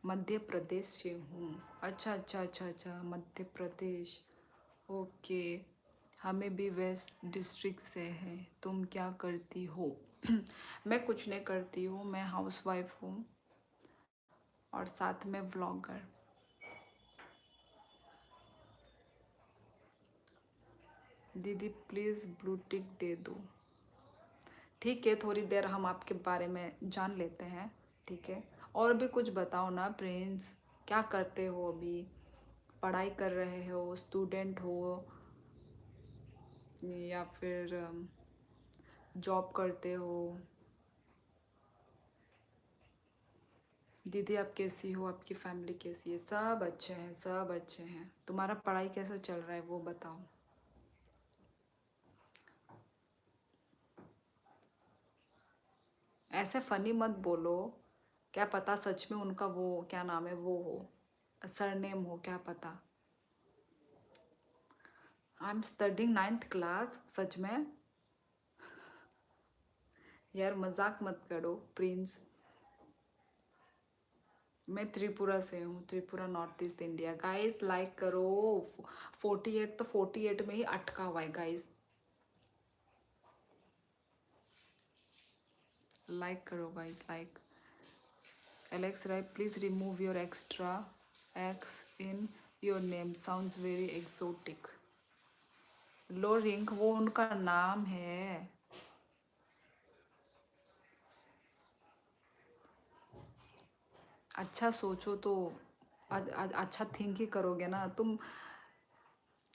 मध्य प्रदेश से हूँ। अच्छा अच्छा अच्छा अच्छा, मध्य प्रदेश। ओके। हमें भी वेस्ट डिस्ट्रिक्ट से है। तुम क्या करती हो? मैं कुछ नहीं करती हूँ, मैं हाउसवाइफ हूँ और साथ में व्लॉगर। दीदी प्लीज़ ब्लू टिक दे दो। ठीक है, थोड़ी देर हम आपके बारे में जान लेते हैं। ठीक है, और भी कुछ बताओ ना प्रिंस। क्या करते हो अभी? पढ़ाई कर रहे हो, स्टूडेंट हो, या फिर जॉब करते हो? दीदी आप कैसी हो? आपकी फैमिली कैसी है? सब अच्छे हैं, सब अच्छे हैं। तुम्हारा पढ़ाई कैसा चल रहा है वो बताओ। ऐसे फनी मत बोलो। क्या पता सच में उनका वो क्या नाम है वो हो, सरनेम हो, क्या पता। I am studying 9th class. सच में? यार मजाक मत करो प्रिंस। मैं त्रिपुरा से हूँ, Tripura north east India. Guys like करो। 48 तो 48 में ही अटका हुआ है गाइस। लाइक करो guys, like. Alex Rai please remove your extra X in your name, sounds very exotic. लो रिंक वो उनका नाम है। अच्छा सोचो तो अच्छा थिंक ही करोगे ना तुम।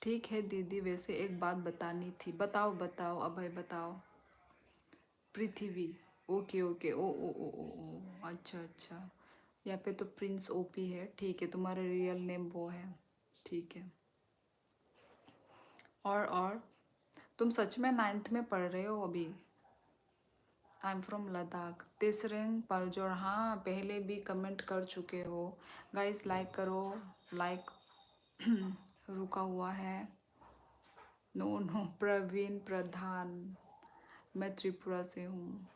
ठीक है दीदी, वैसे एक बात बतानी थी। बताओ बताओ अभय बताओ। पृथ्वी। ओके ओके, ओ ओ ओ ओ ओ, अच्छा अच्छा। यहाँ पे तो प्रिंस ओपी है। ठीक है, तुम्हारा रियल नेम वो है। ठीक है। और तुम सच में 9th में पढ़ रहे हो अभी? I am from Ladakh. Tsering Paljor. हाँ, पहले भी कमेंट कर चुके हो। गाइस लाइक करो, लाइक रुका हुआ है। नो नो, प्रवीण प्रधान। मैं त्रिपुरा से हूँ।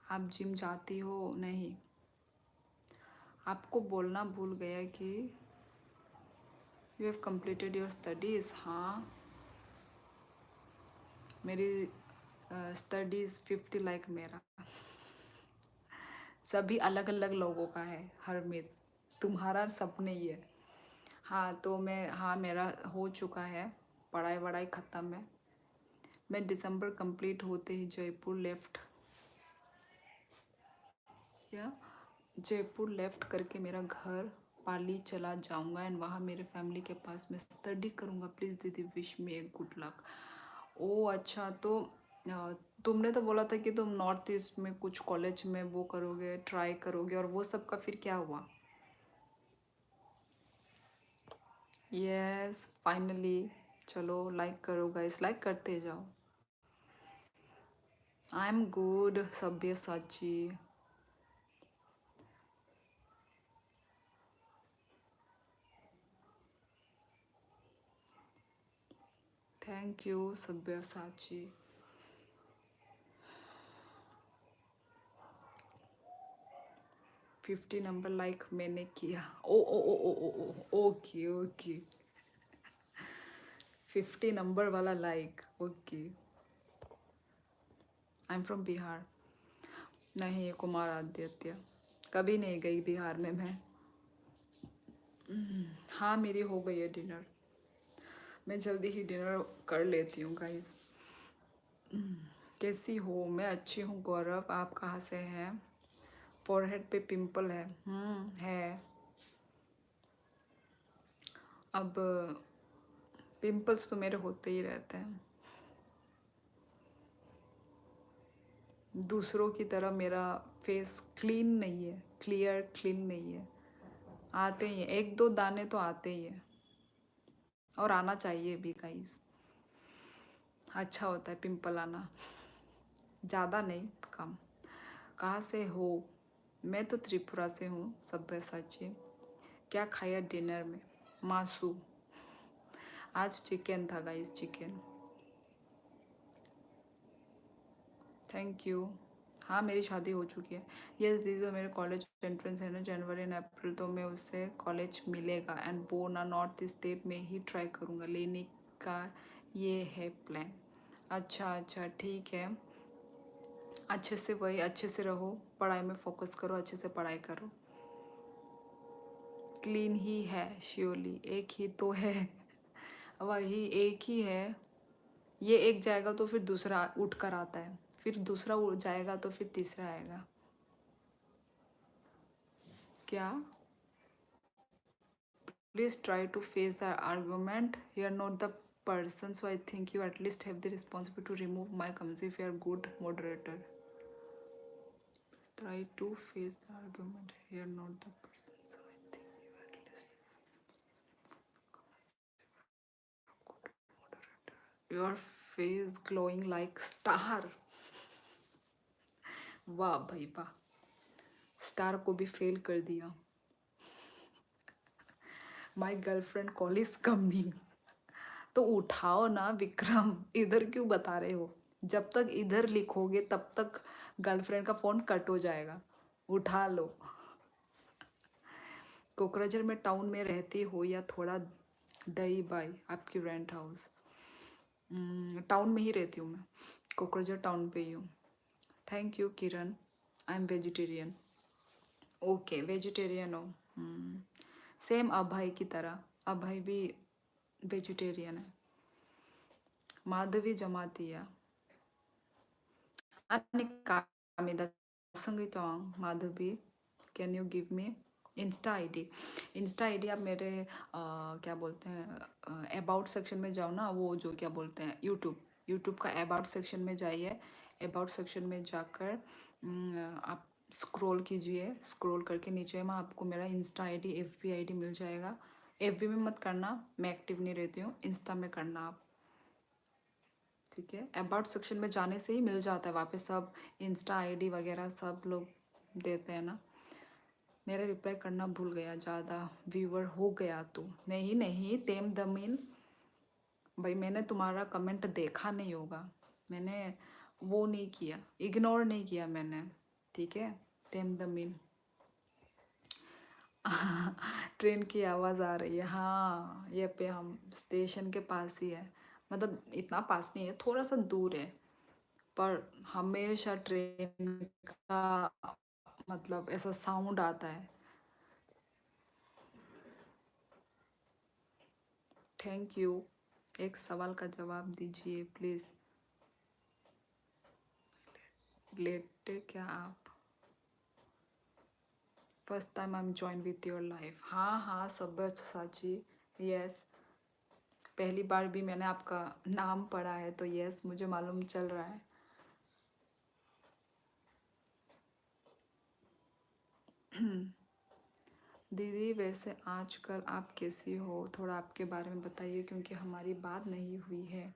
आप जिम जाती हो? नहीं। आपको बोलना भूल गया कि you have completed your studies. हाँ, मेरी स्टडीज़ 50 लाइक मेरा। सभी अलग अलग लोगों का है हरमीत। तुम्हारा सपने ही है। हाँ तो मैं, हाँ मेरा हो चुका है, पढ़ाई वढ़ाई ख़त्म है। मैं दिसंबर कंप्लीट होते ही जयपुर लेफ्ट, क्या, जयपुर लेफ्ट करके मेरा घर पाली चला जाऊंगा एंड वहाँ मेरे फैमिली के पास मैं स्टडी करूँगा। प्लीज़ दीदी wish me a good luck. ओ अच्छा, तो तुमने तो बोला था कि तुम नॉर्थ ईस्ट में कुछ कॉलेज में वो करोगे, ट्राई करोगे, और वो सब का फिर क्या हुआ? Yes finally. चलो लाइक करो गाइस, लाइक करते जाओ। आई एम गुड सभ्य साची। थैंक यू सभ्य साची। 50 नंबर लाइक मैंने किया। ओ ओके ओके। 50 नंबर वाला like, okay. I am from Bihar. नहीं, कुमार आदित्य। कभी नहीं गई बिहार में मैं। हाँ, मेरी हो गई है डिनर। मैं जल्दी ही डिनर कर लेती हूँ गाइस। कैसी हो? मैं अच्छी हूँ गौरव, आप कहाँ से हैं? फोरहेड पे पिंपल है? है। अब पिंपल्स तो मेरे होते ही रहते हैं। दूसरों की तरह मेरा फेस क्लीन नहीं है, क्लियर क्लीन नहीं है। आते ही हैं, एक दो दाने तो आते ही हैं, और आना चाहिए भी गाइस। अच्छा होता है पिंपल आना। ज़्यादा नहीं, कम। कहाँ से हो? मैं तो त्रिपुरा से हूँ सब्यसाची। क्या खाया डिनर में? मासू। आज चिकन था गाइस, चिकन। Thank you. हाँ, मेरी शादी हो चुकी है। यस दीदी, तो मेरे कॉलेज एंट्रेंस है ना जनवरी एंड अप्रैल, तो मैं उससे कॉलेज मिलेगा एंड वो ना नॉर्थ स्टेट में ही ट्राई करूँगा लेने का, ये है प्लान। अच्छा अच्छा, ठीक है। अच्छे से, वही अच्छे से रहो, पढ़ाई में फोकस करो, अच्छे से पढ़ाई करो। क्लीन ही है श्योरली, एक ही तो है। वही एक ही है। ये एक जाएगा तो फिर दूसरा उठ कर आता है, फिर दूसरा उठ जाएगा तो फिर तीसरा आएगा। क्या? Please try to face the argument. You are not the person, so I think you at least have the responsibility to remove my comments if you are good moderator. Please try to face the argument. You are not the person, so I think you at least good moderator. Your face glowing like star. वाह भाई वाह, star को भी fail कर दिया। My girlfriend call is coming. तो उठाओ ना विक्रम, इधर क्यों बता रहे हो? जब तक इधर लिखोगे तब तक गर्लफ्रेंड का फ़ोन कट हो जाएगा। उठा लो। कोकराझार में टाउन में रहती हो या थोड़ा दही बाई आपकी रेंट हाउस? टाउन में ही रहती हूँ मैं, कोकराझार टाउन पे ही हूँ। Thank you Kiran. I am vegetarian. Okay, vegetarian हो। सेम अभय की तरह, अभय भी वेजिटेरियन है। Madhavi Jamatia Kamida Sangitong Madhabi, can you give me Insta ID? Insta ID आप मेरे क्या बोलते हैं, अबाउट सेक्शन में जाओ ना, वो जो क्या बोलते हैं, यूट्यूब का अबाउट सेक्शन में जाइए। अबाउट सेक्शन में जाकर आप स्क्रॉल कीजिए, स्क्रॉल करके नीचे में आपको मेरा इंस्टा आईडी, एफबी आईडी मिल जाएगा। एफबी में मत करना, मैं एक्टिव नहीं रहती हूँ, इंस्टा में करना आप। ठीक है, अबाउट सेक्शन में जाने से ही मिल जाता है, वहाँ पे सब इंस्टा आईडी वगैरह सब लोग देते हैं ना। मेरा रिप्लाई करना भूल गया, ज़्यादा व्यूवर हो गया तो? नहीं नहीं, तेम दमीन भाई, मैंने तुम्हारा कमेंट देखा नहीं होगा, मैंने वो नहीं किया, इग्नोर नहीं किया मैंने। ठीक है, तेम दमीन। ट्रेन की आवाज़ आ रही है। हाँ, ये पे हम स्टेशन के पास ही है, मतलब इतना पास नहीं है, थोड़ा सा दूर है, पर हमेशा ट्रेन का मतलब ऐसा साउंड आता है। Thank you. एक सवाल का जवाब दीजिए प्लीज़। लेटे क्या आप? First time I am join with your life. हाँ हाँ, सब्यसाची, यस। पहली बार भी मैंने आपका नाम पढ़ा है, तो यस, मुझे मालूम चल रहा है। दीदी वैसे आजकल आप कैसी हो? थोड़ा आपके बारे में बताइए, क्योंकि हमारी बात नहीं हुई है।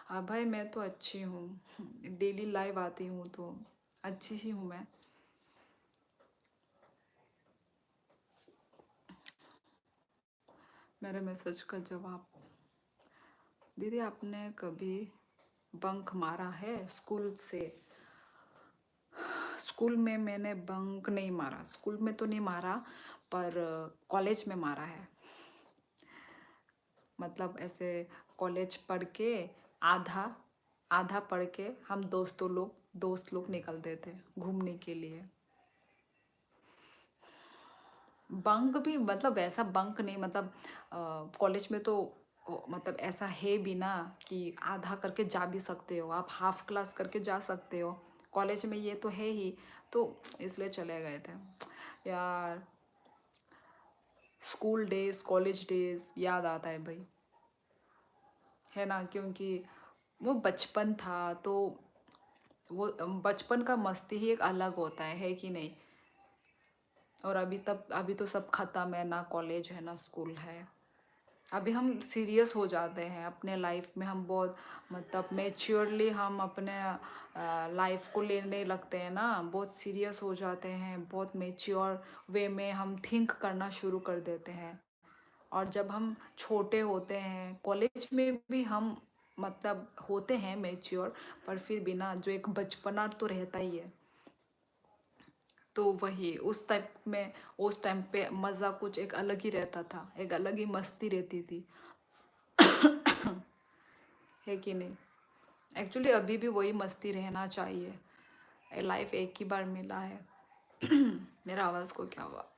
हाँ भाई, मैं तो अच्छी हूँ, डेली लाइव आती हूँ तो अच्छी ही हूँ मैं। मेरे मैसेज का जवाब। दीदी आपने कभी बंक मारा है स्कूल से? स्कूल में मैंने बंक नहीं मारा, स्कूल में तो नहीं मारा, पर कॉलेज में मारा है। मतलब ऐसे कॉलेज पढ़ के आधा आधा पढ़ के हम दोस्त लोग निकलते थे घूमने के लिए। बंक भी मतलब ऐसा बंक नहीं, मतलब कॉलेज में तो मतलब ऐसा है भी ना कि आधा करके जा भी सकते हो, आप हाफ क्लास करके जा सकते हो। कॉलेज में ये तो है ही, तो इसलिए चले गए थे यार। स्कूल डेज कॉलेज डेज याद आता है भाई, है ना, क्योंकि वो बचपन था, तो वो बचपन का मस्ती ही एक अलग होता है कि नहीं। और अभी तो सब ख़त्म है ना, कॉलेज है ना स्कूल है। अभी हम सीरियस हो जाते हैं अपने लाइफ में, हम बहुत मतलब मेच्योरली हम अपने लाइफ को लेने लगते हैं ना, बहुत सीरियस हो जाते हैं, बहुत मेच्योर वे में हम थिंक करना शुरू कर देते हैं। और जब हम छोटे होते हैं कॉलेज में भी हम मतलब होते हैं मेच्योर, पर फिर भी ना जो एक बचपना तो रहता ही है। तो वही उस टाइप में, उस टाइम पे मज़ा कुछ एक अलग ही रहता था, एक अलग ही मस्ती रहती थी, है कि नहीं। एक्चुअली अभी भी वही मस्ती रहना चाहिए, लाइफ एक ही बार मिला है। मेरा आवाज़ को क्या हुआ?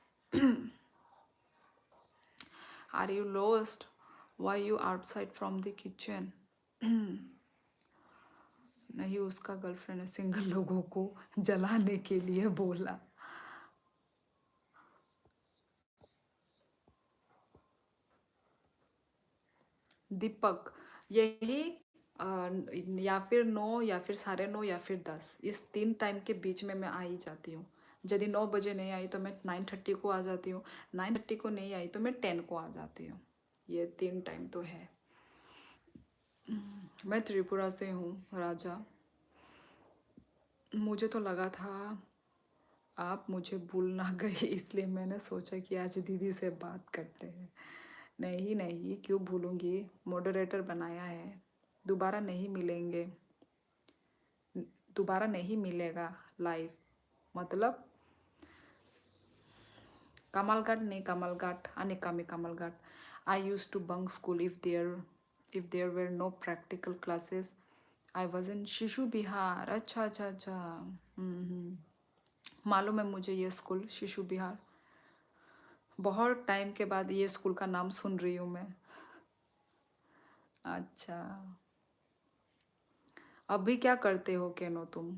Are you lost? Why you outside from the kitchen? नहीं, उसका गर्लफ्रेंड है, सिंगल लोगों को जलाने के लिए बोला। दीपक, यही अ, या फिर 9 या फिर 9:30 या फिर 10, इस 3 टाइम के बीच में मैं आ ही जाती हूँ। यदि 9 बजे नहीं आई तो मैं 9:30 को आ जाती हूँ, 9:30 को नहीं आई तो मैं 10 को आ जाती हूँ। ये 3 टाइम तो है। मैं त्रिपुरा से हूँ राजा। मुझे तो लगा था आप मुझे भूल ना गए, इसलिए मैंने सोचा कि आज दीदी से बात करते हैं। नहीं नहीं, क्यों भूलूंगी, मॉडरेटर बनाया है। दोबारा नहीं मिलेंगे, दोबारा नहीं मिलेगा लाइव, मतलब कमलघाट नहीं, कमलघाट अनिकामी Kamalghat. I use to bunk school if there were no practical classes. I was in Shishu Bihar. अच्छा अच्छा अच्छा। मालूम है मुझे ये स्कूल शिशु बिहार, बहुत टाइम के बाद ये स्कूल का नाम सुन रही हूँ मैं। अच्छा, अभी क्या करते हो केनो तुम?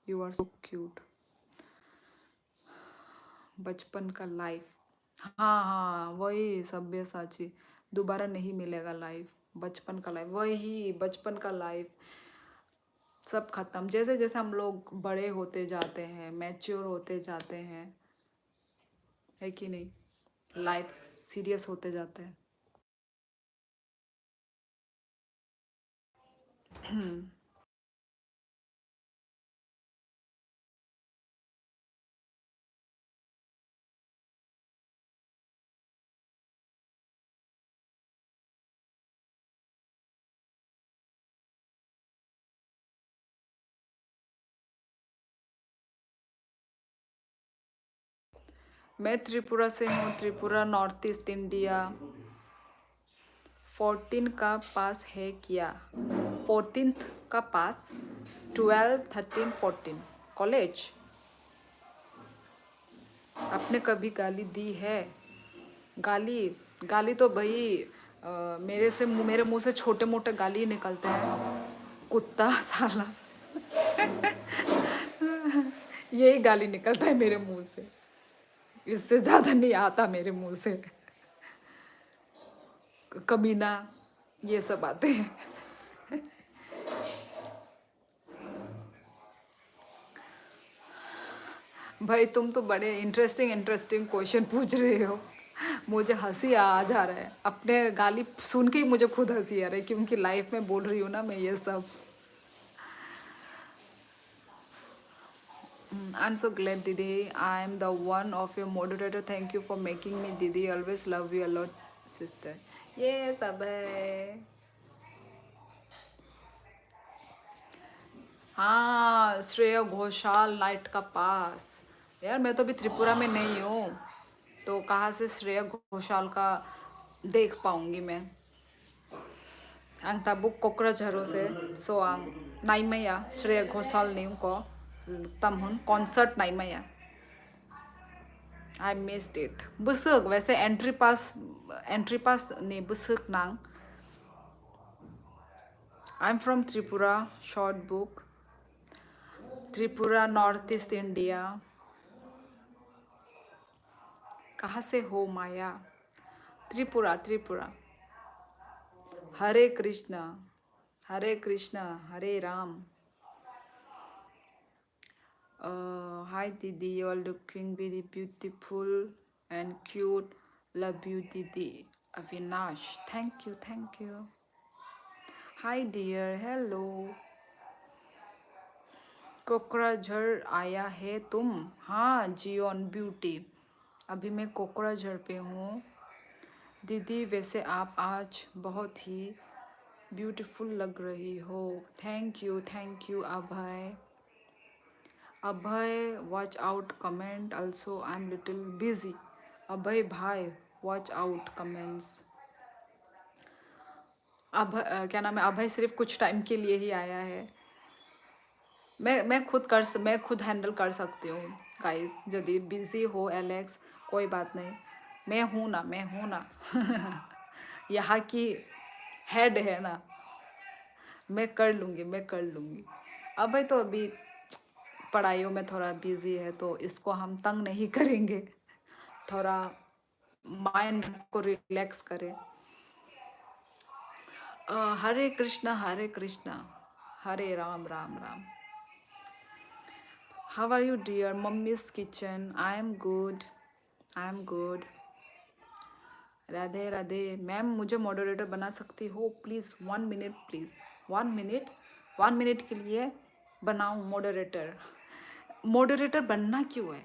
You are so cute. बचपन का लाइफ, हाँ हाँ वही सभ्य साची, दोबारा नहीं मिलेगा लाइफ। बचपन का लाइफ, वही बचपन का लाइफ सब खत्म। जैसे जैसे हम लोग बड़े होते जाते हैं, मैच्योर होते जाते हैं, है कि नहीं, लाइफ सीरियस होते जाते हैं। मैं त्रिपुरा से हूँ, त्रिपुरा नॉर्थ ईस्ट इंडिया। 14 का पास है क्या? 14th का पास, 12 13 14 कॉलेज। आपने कभी गाली दी है? गाली, गाली तो भाई मेरे मुंह से छोटे मोटे गाली ही निकलते हैं। कुत्ता साला, यही गाली निकलता है मेरे मुंह से, इससे ज़्यादा नहीं आता मेरे मुंह से। कमीना, ये सब आते हैं। भाई तुम तो बड़े इंटरेस्टिंग इंटरेस्टिंग क्वेश्चन पूछ रहे हो, मुझे हंसी आ जा रहा है, अपने गाली सुन के ही मुझे खुद हंसी आ रहा है, क्योंकि लाइफ में बोल रही हूँ ना मैं ये सब। I'm so glad, Didi. I am the one of your moderator. Thank you for making me, Didi. Always love you a lot, sister. Yes, अबे हाँ, श्रेया घोषाल नाइट का पास। यार मैं तो अभी त्रिपुरा में नहीं हूँ, तो कहाँ से श्रेया घोषाल का देख पाऊंगी मैं। Ang tabuk कोकराझारों से so ang naimaya Shreya Ghoshal nim ko tamhun concert naimaya I missed it busuk वैसे एंट्री पास ने busuk nang I'm from Tripura short book Tripura Northeast India कहाँ से हो माया त्रिपुरा त्रिपुरा हरे Krishna Hare Ram Hi Didi, you are looking very beautiful and cute. Love you Didi. Avinash, thank you, thank you. Hi dear, hello. Kokrajhar आया है तुम? हाँ Xeon beauty, अभी मैं कोकराझार पे हूँ। दीदी वैसे आप आज बहुत ही ब्यूटीफुल लग रही हो। Thank you Abhay. Abhay, watch out comment also I'm little busy. Abhay bhai, watch out comments. क्या नाम है अभय सिर्फ कुछ टाइम के लिए ही आया है। मैं खुद हैंडल कर सकती हूँ गाइस। यदि बिजी हो एलेक्स कोई बात नहीं, मैं हूँ ना यहाँ की हेड है ना, मैं कर लूँगी। अभय तो अभी पढ़ाइयों में थोड़ा बिजी है, तो इसको हम तंग नहीं करेंगे, थोड़ा माइंड को रिलैक्स करें। Hare Krishna Hare Ram Ram Ram. How are you dear? Mummy's kitchen. I am good. Radhe Radhe. Ma'am मुझे मॉडरेटर बना सकती हो प्लीज़? 1 मिनट प्लीज़, 1 मिनट के लिए बनाऊँ मॉडरेटर? मॉडरेटर बनना क्यों है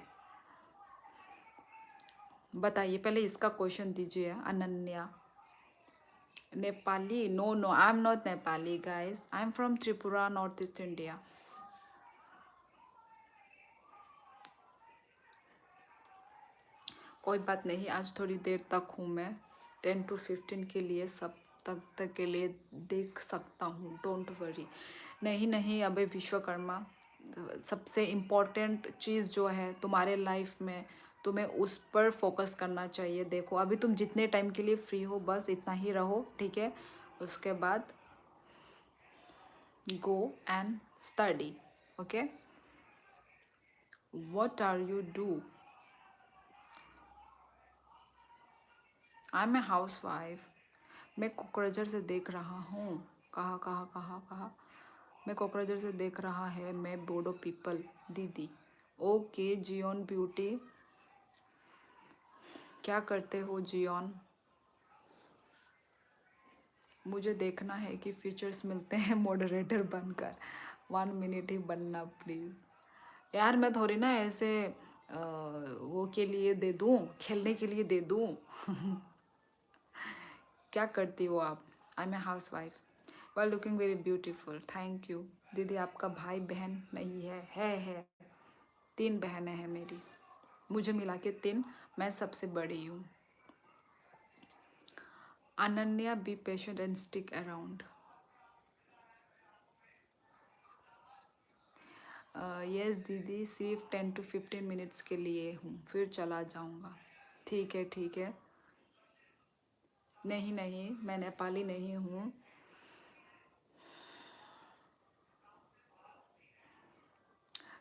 बताइए, पहले इसका क्वेश्चन दीजिए। Ananya Nepali? No I am not Nepali guys, I am from Tripura north east India. कोई बात नहीं, आज थोड़ी देर तक हूँ मैं, 10 to 15 के लिए, सब तक के लिए देख सकता हूँ, डोंट वरी। नहीं अबे विश्वकर्मा, सबसे इम्पोर्टेंट चीज़ जो है तुम्हारे लाइफ में, तुम्हें उस पर फोकस करना चाहिए। देखो अभी तुम जितने टाइम के लिए फ्री हो बस इतना ही रहो, ठीक है? उसके बाद go and study, okay? What are you do? I am a housewife. मैं कोकराझार से देख रहा हूँ। कहाँ? मैं कोकराझार से देख रहा है, मैं बोडो पीपल दीदी। ओके जियोन ब्यूटी, क्या करते हो जियोन? मुझे देखना है कि फीचर्स मिलते हैं मॉडरेटर बनकर। 1 मिनट ही बनना प्लीज़। यार मैं थोड़ी ना ऐसे वो के लिए दे दूँ, खेलने के लिए दे दूँ क्या करती हो आप? I am a housewife. You are looking very beautiful, thank you दीदी। आपका भाई बहन नहीं है? है 3 बहनें हैं मेरी, मुझे मिला के 3, मैं सबसे बड़ी हूँ। Ananya be patient and stick around. Yes दीदी, सिर्फ 10 to 15 मिनट्स के लिए हूँ, फिर चला जाऊँगा। ठीक है। नहीं मैं नेपाली नहीं हूँ।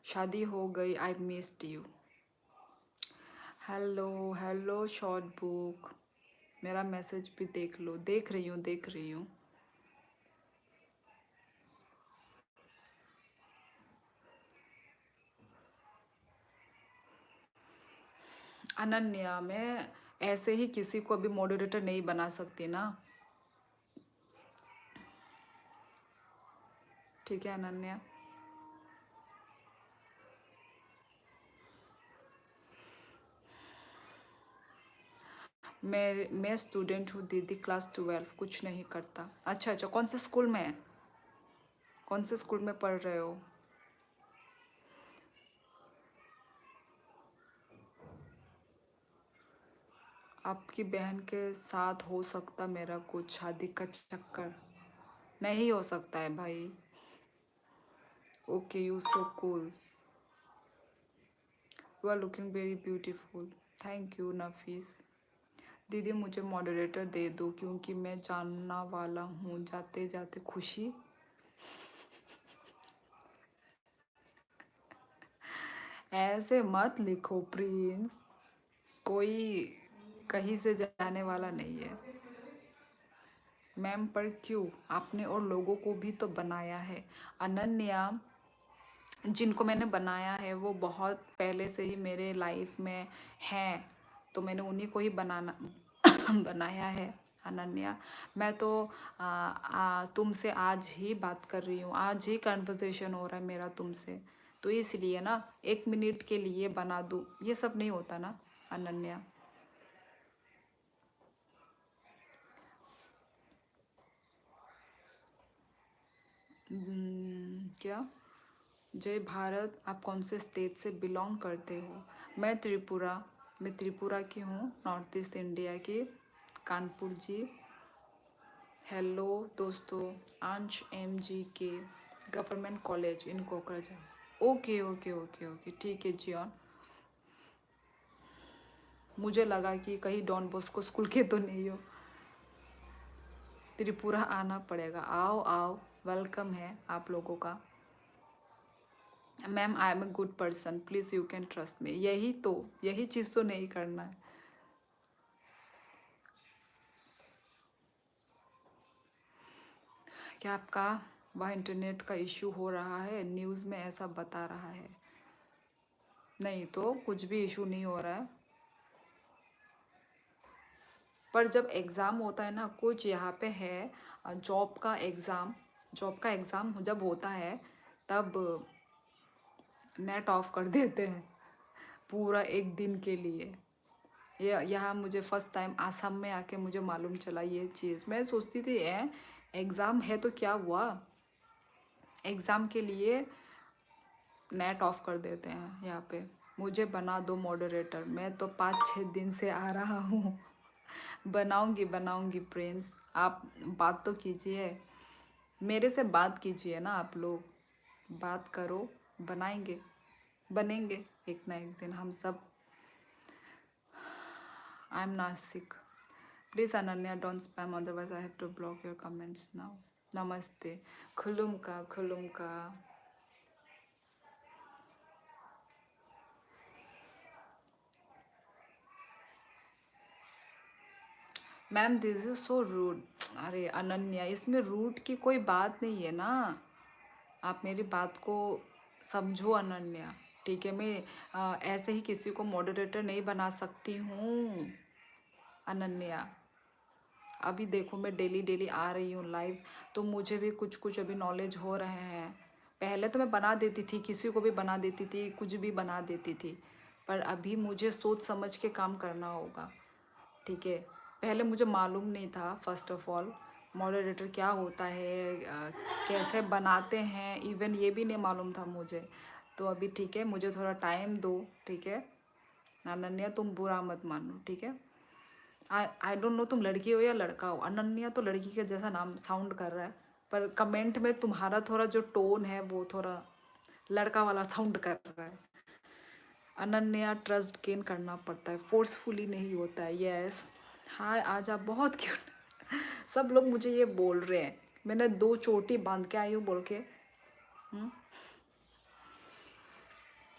शादी हो गई, I missed you. Hello short book, मेरा मैसेज भी देख लो। देख रही हूँ। अनन्या, मैं ऐसे ही किसी को भी मॉडरेटर नहीं बना सकती ना, ठीक है अनन्या? मैं स्टूडेंट हूँ दीदी, क्लास 12, कुछ नहीं करता। अच्छा कौन से स्कूल में पढ़ रहे हो? आपकी बहन के साथ हो सकता मेरा कुछ शादी का चक्कर? नहीं हो सकता है भाई। Okay, you so cool, you are looking very beautiful. Thank you Nafees. दीदी मुझे मॉडरेटर दे दो क्योंकि मैं जानना वाला हूँ। जाते जाते खुशी। ऐसे मत लिखो प्रिंस, कोई कहीं से जाने वाला नहीं है। मैम पर क्यों? आपने और लोगों को भी तो बनाया है। अनन्या, जिनको मैंने बनाया है वो बहुत पहले से ही मेरे लाइफ में हैं, तो मैंने उन्हीं को ही बनाना बनाया है। अनन्या, मैं तो तुमसे आज ही बात कर रही हूँ, आज ही कन्वर्सेशन हो रहा है मेरा तुमसे, तो इसलिए ना 1 मिनट के लिए बना दूँ, ये सब नहीं होता ना अनन्या। क्या? जय भारत, आप कौन से स्टेट से बिलोंग करते हो? मैं त्रिपुरा की हूँ, नॉर्थ ईस्ट इंडिया की, कानपुर जी। हेलो दोस्तों, अंश एम जी के government college in Kokrajhar. Okay okay okay okay, ठीक है जियॉन। मुझे लगा कि कहीं डॉन बॉस्को स्कूल के तो नहीं हो। त्रिपुरा आना पड़ेगा, आओ आओ, वेलकम है आप लोगों का। Ma'am I am a good person, please you can trust me. यही चीज़ तो नहीं करना है। क्या आपका वह इंटरनेट का इशू हो रहा है? न्यूज़ में ऐसा बता रहा है। नहीं तो कुछ भी इशू नहीं हो रहा है, पर जब एग्ज़ाम होता है ना, कुछ यहाँ पे है, जॉब का एग्ज़ाम जब होता है तब नेट ऑफ कर देते हैं पूरा 1 दिन के लिए। ये यहाँ मुझे फ़र्स्ट टाइम आसाम में आके मुझे मालूम चला ये चीज़। मैं सोचती थी एग्ज़ाम है तो क्या हुआ, एग्ज़ाम के लिए नेट ऑफ कर देते हैं यहाँ पे। मुझे बना दो मॉडरेटर, मैं तो 5-6 दिन से आ रहा हूँ। बनाऊंगी बनाऊंगी प्रिंस, आप बात तो कीजिए, मेरे से बात कीजिए ना, आप लोग बात करो, बनाएंगे, बनेंगे एक ना एक दिन हम सब। I am Nashik, please Ananya don't spam otherwise I have to block your comments now. नमस्ते, खुलुम का खुलुम का। Ma'am this is so rude. अरे अनन्या, इसमें रूड की कोई बात नहीं है ना, आप मेरी बात को समझो अनन्या। ठीक है, मैं ऐसे ही किसी को मॉडरेटर नहीं बना सकती हूँ अनन्या। अभी देखो मैं डेली डेली आ रही हूँ लाइव, तो मुझे भी कुछ कुछ अभी नॉलेज हो रहे हैं। पहले तो मैं बना देती थी, किसी को भी बना देती थी, कुछ भी बना देती थी, पर अभी मुझे सोच समझ के काम करना होगा। ठीक है, पहले मुझे मालूम नहीं था फर्स्ट ऑफ ऑल मॉडरेटर क्या होता है, कैसे बनाते हैं, इवन ये भी नहीं मालूम था मुझे। तो अभी ठीक है, मुझे थोड़ा टाइम दो, ठीक है अनन्या, तुम बुरा मत मानो, ठीक है। आई डोंट नो तुम लड़की हो या लड़का हो, अनन्या तो लड़की के जैसा नाम साउंड कर रहा है, पर कमेंट में तुम्हारा थोड़ा जो टोन है वो थोड़ा लड़का वाला साउंड कर रहा है। अनन्या, ट्रस्ट गेन करना पड़ता है, फोर्सफुली नहीं होता है। यस, हाँ आज आप बहुत क्यूट। सब लोग मुझे ये बोल रहे हैं, मैंने 2 चोटी बांध के आई हूँ बोल के।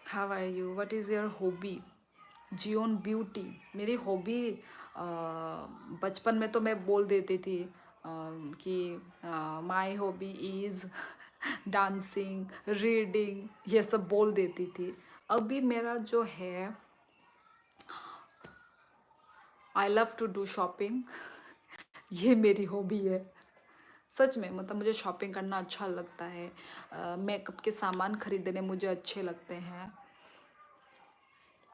How are you, what is your hobby? जियोन ब्यूटी मेरी हॉबी। बचपन में तो मैं बोल देती थी कि my hobby is dancing, reading, ये सब बोल देती थी। अभी मेरा जो है, I love to do shopping. ये मेरी हॉबी है सच में, मतलब मुझे शॉपिंग करना अच्छा लगता है, मेकअप के सामान खरीदने मुझे अच्छे लगते हैं,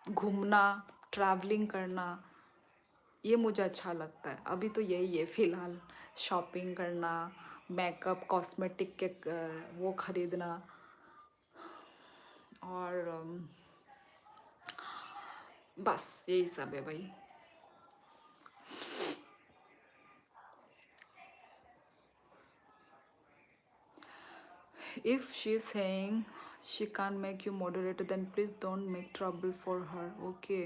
घूमना, ट्रैवलिंग करना, ये मुझे अच्छा लगता है। अभी तो यही है फ़िलहाल, शॉपिंग करना, मेकअप कॉस्मेटिक के वो खरीदना, और बस यही सब है भाई। If she's saying she can't make you moderator, then please don't make trouble for her. Okay.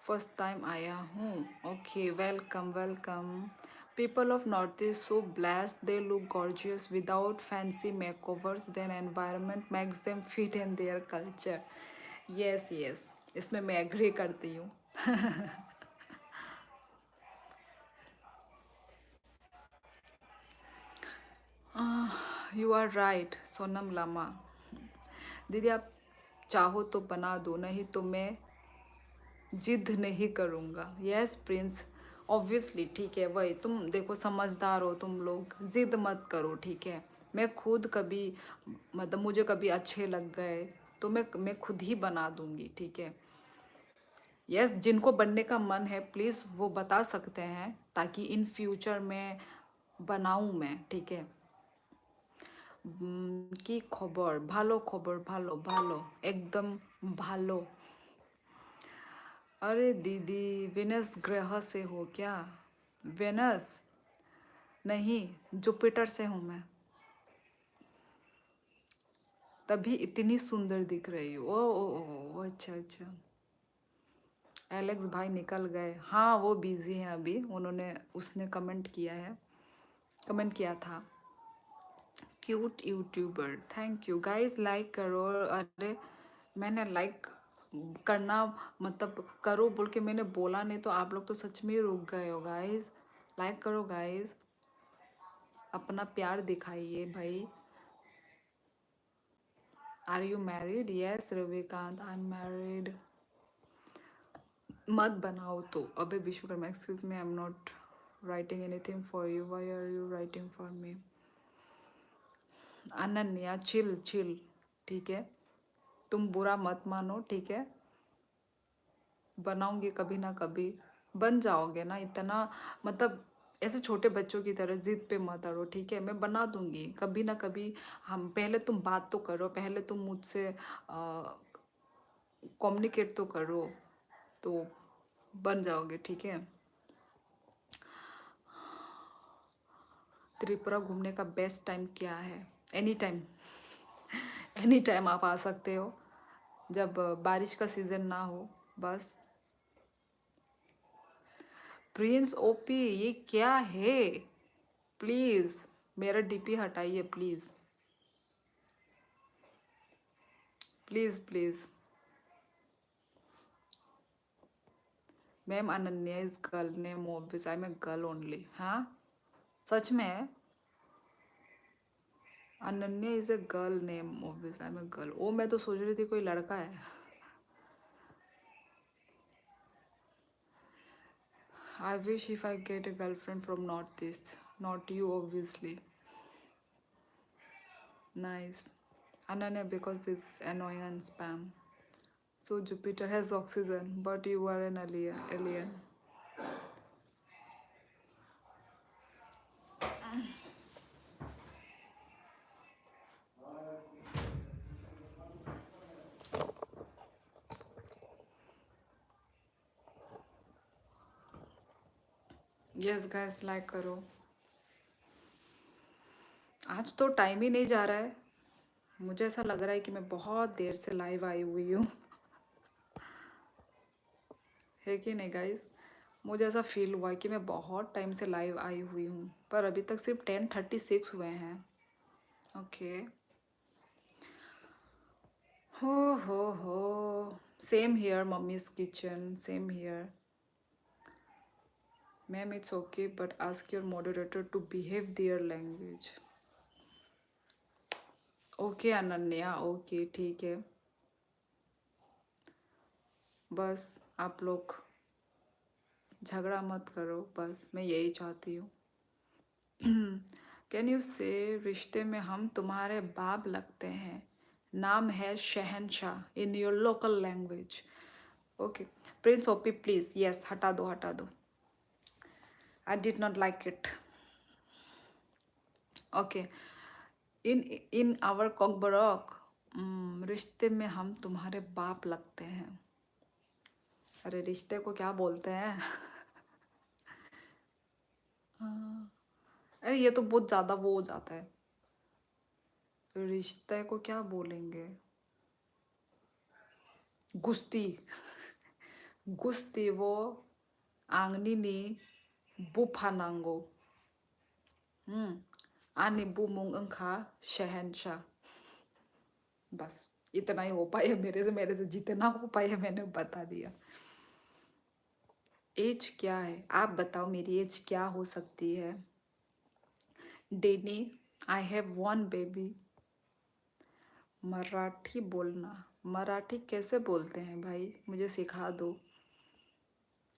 First time आया हूँ. Okay, welcome welcome. People of Northeast so blessed, they look gorgeous without fancy makeovers, then environment makes them fit in their culture. Yes, yes, इसमें मैं agree करती हूँ. You are right Sonam Lama. दीदी आप चाहो तो बना दो, नहीं तो मैं जिद नहीं करूँगा. Yes Prince, obviously. ठीक है, वही तुम देखो समझदार हो तुम लोग, जिद मत करो. ठीक है, मैं खुद कभी मतलब मुझे कभी अच्छे लग गए तो मैं खुद ही बना दूँगी. ठीक है. यस, जिनको बनने का मन है प्लीज़ वो बता सकते हैं ताकि इन फ्यूचर में बनाऊँ मैं. ठीक है. কি খবর? ভালো খবর, ভালো ভালো একদম ভালো. अरे दीदी वेनस ग्रह से हो क्या? वेनस नहीं, जुपिटर से हूँ मैं, तभी इतनी सुंदर दिख रही हूँ. ओ अच्छा अच्छा. एलेक्स भाई निकल गए. हाँ वो बिजी हैं अभी, उन्होंने उसने कमेंट किया था. Cute YouTuber, thank you guys. Like करो. अरे मैंने लाइक करना मतलब करो बोल के मैंने बोला, नहीं तो आप लोग तो सच में ही रुक गए हो. गाइस लाइक करो गाइस, अपना प्यार दिखाइए भाई. Are you married? Yes Ravikant, I am married. मत बनाओ तो. अबे Vishwakarma, excuse me, I am not writing anything for you. Why are you writing for me? Ananya chill chill. ठीक है, तुम बुरा मत मानो. ठीक है, बनाऊंगी कभी ना कभी. बन जाओगे ना. इतना मतलब ऐसे छोटे बच्चों की तरह जिद पे मत अड़ो. ठीक है, मैं बना दूंगी कभी ना कभी. हम पहले तुम बात तो करो, पहले तुम मुझसे कम्युनिकेट तो करो, तो बन जाओगे. ठीक है. त्रिपुरा घूमने का बेस्ट टाइम क्या है? Any time. एनी टाइम आप आ सकते हो, जब बारिश का सीज़न ना हो बस. प्रिंस ओपी ये क्या है? प्लीज़ मेरा डीपी हटाइए please please please. Ma'am Ananya is girl name obvious, I am a girl only. हाँ सच में Ananya is a girl name obvious, I am a girl. ओ मैं तो सोच रही थी कोई लड़का है. I wish if I get a girlfriend from north east. Not you obviously. Nice. Ananya, because this is annoying and spam. So Jupiter has oxygen, but you are an alien. Yes guys, like करो. आज तो time ही नहीं जा रहा है. मुझे ऐसा लग रहा है कि मैं बहुत देर से लाइव आई हुई हूँ. है कि नहीं गाइस? मुझे ऐसा फील हुआ कि मैं बहुत टाइम से लाइव आई हुई हूँ, पर अभी तक सिर्फ 10:36 हुए हैं. ओके. हो same here mummy's kitchen, same here. Ma'am it's okay but ask your moderator to behave their language. Okay Ananya, okay ठीक है. बस आप लोग झगड़ा मत करो, बस मैं यही चाहती हूँ. कैन यू से रिश्ते में हम तुम्हारे बाप लगते हैं, नाम है Shahanshah in your local language. Okay prince OP please. Yes हटा दो हटा दो. I did not like it. Okay. In in our Kokborok, रिश्ते में हम तुम्हारे बाप लगते हैं. अरे रिश्ते को क्या बोलते हैं? हाँ. अरे ये तो बहुत ज़्यादा वो हो जाता है. रिश्ते को क्या बोलेंगे? गुस्ती। गुस्ती वो आंगनी बुफानांगो। आनी बुमुंग अंखा शहनशाह। बस इतना ही हो पाया मेरे से जितना हो पाया मैंने बता दिया। एज क्या है? आप बताओ मेरी एज क्या हो सकती है? Denny, I have one baby. Marathi बोलना। मराठी कैसे बोलते हैं भाई? मुझे सिखा दो।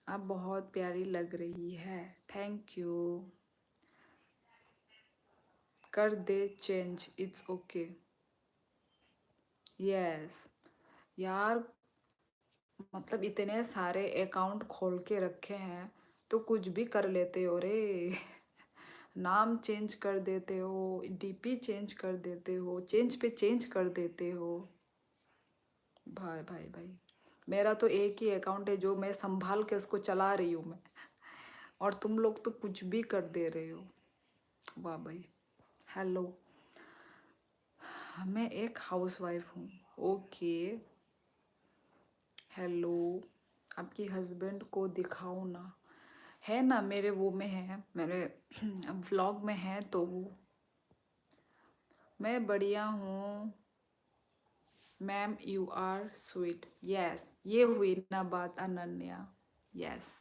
आप बहुत प्यारी लग रही है। Thank you. कर दे चेंज, इट्स ओके। यस यार, मतलब इतने सारे अकाउंट खोल के रखे हैं तो कुछ भी कर लेते हो रे। नाम चेंज कर देते हो, डीपी चेंज कर देते हो, चेंज पे चेंज कर देते हो। भाई भाई भाई, मेरा तो एक ही अकाउंट है जो मैं संभाल के उसको चला रही हूँ मैं, और तुम लोग तो कुछ भी कर दे रहे हो। वाह भाई। हेलो, मैं एक हाउसवाइफ हूँ। ओके। हेलो, आपकी हस्बैंड को दिखाओ ना। है ना, मेरे वो में है, मेरे व्लॉग में है तो वो। मैं बढ़िया हूँ ma'am, you are sweet. Yes, ये हुई ना बात अनन्या। यस,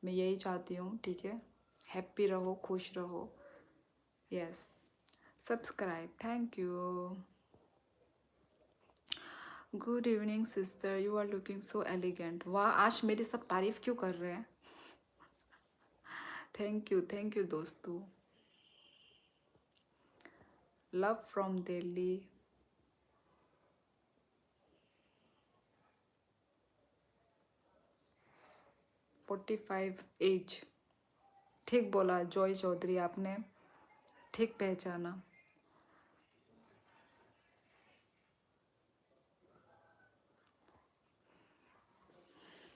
मैं यही चाहती हूँ, ठीक है। हैप्पी रहो, खुश रहो। Yes, subscribe, thank you. Good evening sister, you are looking so elegant. वाह, आज मेरी सब तारीफ क्यों कर रहे हैं? थैंक यू दोस्तों। Love from Delhi. 45 एज। ठीक बोला जॉय चौधरी, आपने ठीक पहचाना।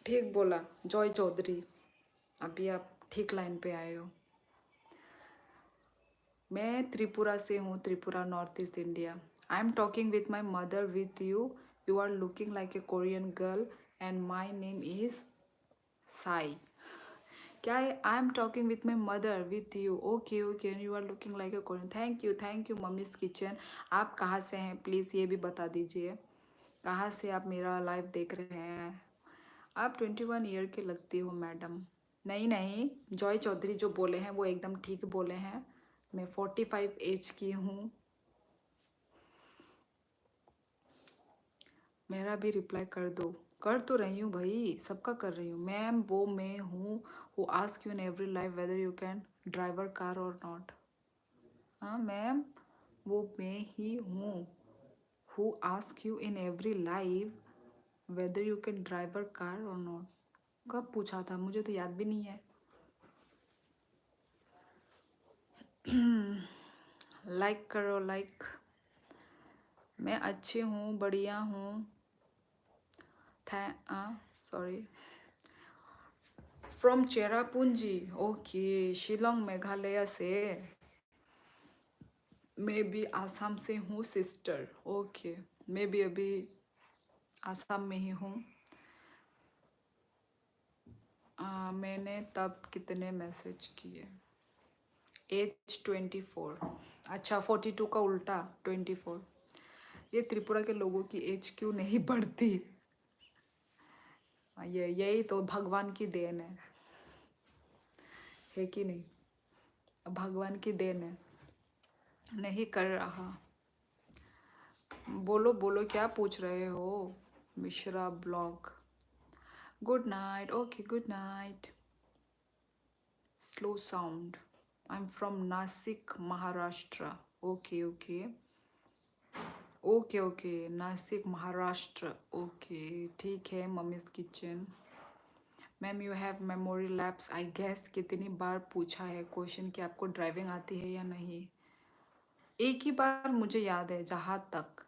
ठीक बोला जॉय चौधरी, अभी आप ठीक लाइन पे आए हो। मैं त्रिपुरा से हूँ, Tripura, north east India. I am talking with my mother with you. You are looking like a Korean girl and my name is Sai. क्या है? I am talking with my mother with you. Okay okay, you are looking like a Korean. Thank you mummy's kitchen. आप कहाँ से हैं please ये भी बता दीजिए। कहाँ से आप मेरा लाइव देख रहे हैं? आप 21 ईयर के लगती हो मैडम। नहीं नहीं, जॉय चौधरी जो बोले हैं वो एकदम ठीक बोले हैं। मैं 45 एज की हूँ। मेरा भी रिप्लाई कर दो। कर तो रही हूँ भाई, सबका कर रही हूँ। मैम वो मैं हूँ who ask you in every life whether you can driver car और नॉट। हाँ मैम, वो मैं ही हूँ who ask you in every life whether you can driver car और नॉट। कब पूछा था? मुझे तो याद भी नहीं है। लाइक करो लाइक। मैं अच्छी हूँ, बढ़िया हूँ। Sorry, from Cherrapunji. Okay, Shillong Meghalaya से। मैं भी आसाम से हूँ सिस्टर। ओके, मैं भी अभी आसाम में ही हूँ। मैंने तब कितने मैसेज किए? एज 24। अच्छा, 42 का उल्टा 24। ये त्रिपुरा के लोगों की एज क्यों नहीं बढ़ती? ये यही तो भगवान की देन है कि नहीं? भगवान की देन है। नहीं कर रहा। बोलो बोलो, क्या पूछ रहे हो? Mishra blog. Good night. Okay, good night. Slow sound. I am from Nashik Maharashtra. Okay okay okay okay, Nashik Maharashtra. Okay ठीक है mummy's kitchen. Ma'am you have memory lapse I guess. कितनी बार पूछा है क्वेश्चन कि आपको ड्राइविंग आती है या नहीं? एक ही बार मुझे याद है जहाँ तक।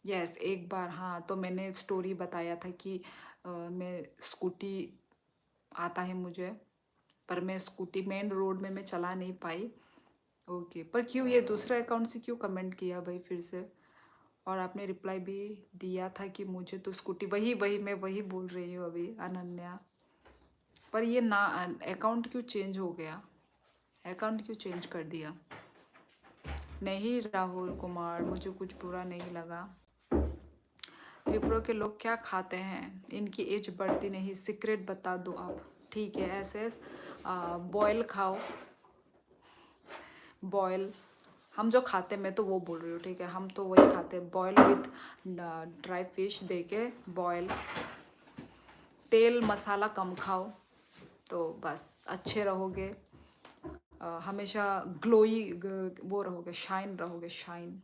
यस, एक बार। हाँ, तो मैंने स्टोरी बताया था कि मैं स्कूटी आता है मुझे, पर मैं स्कूटी मेन रोड में मैं चला नहीं पाई। ओके, पर क्यों ये दूसरा अकाउंट से क्यों कमेंट किया भाई फिर से? और आपने रिप्लाई भी दिया था कि मुझे तो स्कूटी, वही वही मैं वही बोल रही हूँ अभी अनन्या। पर ये ना अकाउंट क्यों चेंज हो गया? अकाउंट क्यों चेंज कर दिया? नहीं राहुल कुमार, मुझे कुछ बुरा नहीं लगा। त्रिपुरा के लोग क्या खाते हैं? इनकी एज बढ़ती नहीं, सीक्रेट बता दो आप। ठीक है, ऐसे बॉयल खाओ, बॉयल। हम जो खाते हैं, मैं तो वो बोल रही हूँ, ठीक है, हम तो वही खाते हैं, बॉयल विथ ड्राई फिश दे के बॉयल। तेल मसाला कम खाओ तो बस अच्छे रहोगे, हमेशा ग्लोई वो रहोगे, शाइन रहोगे, shine.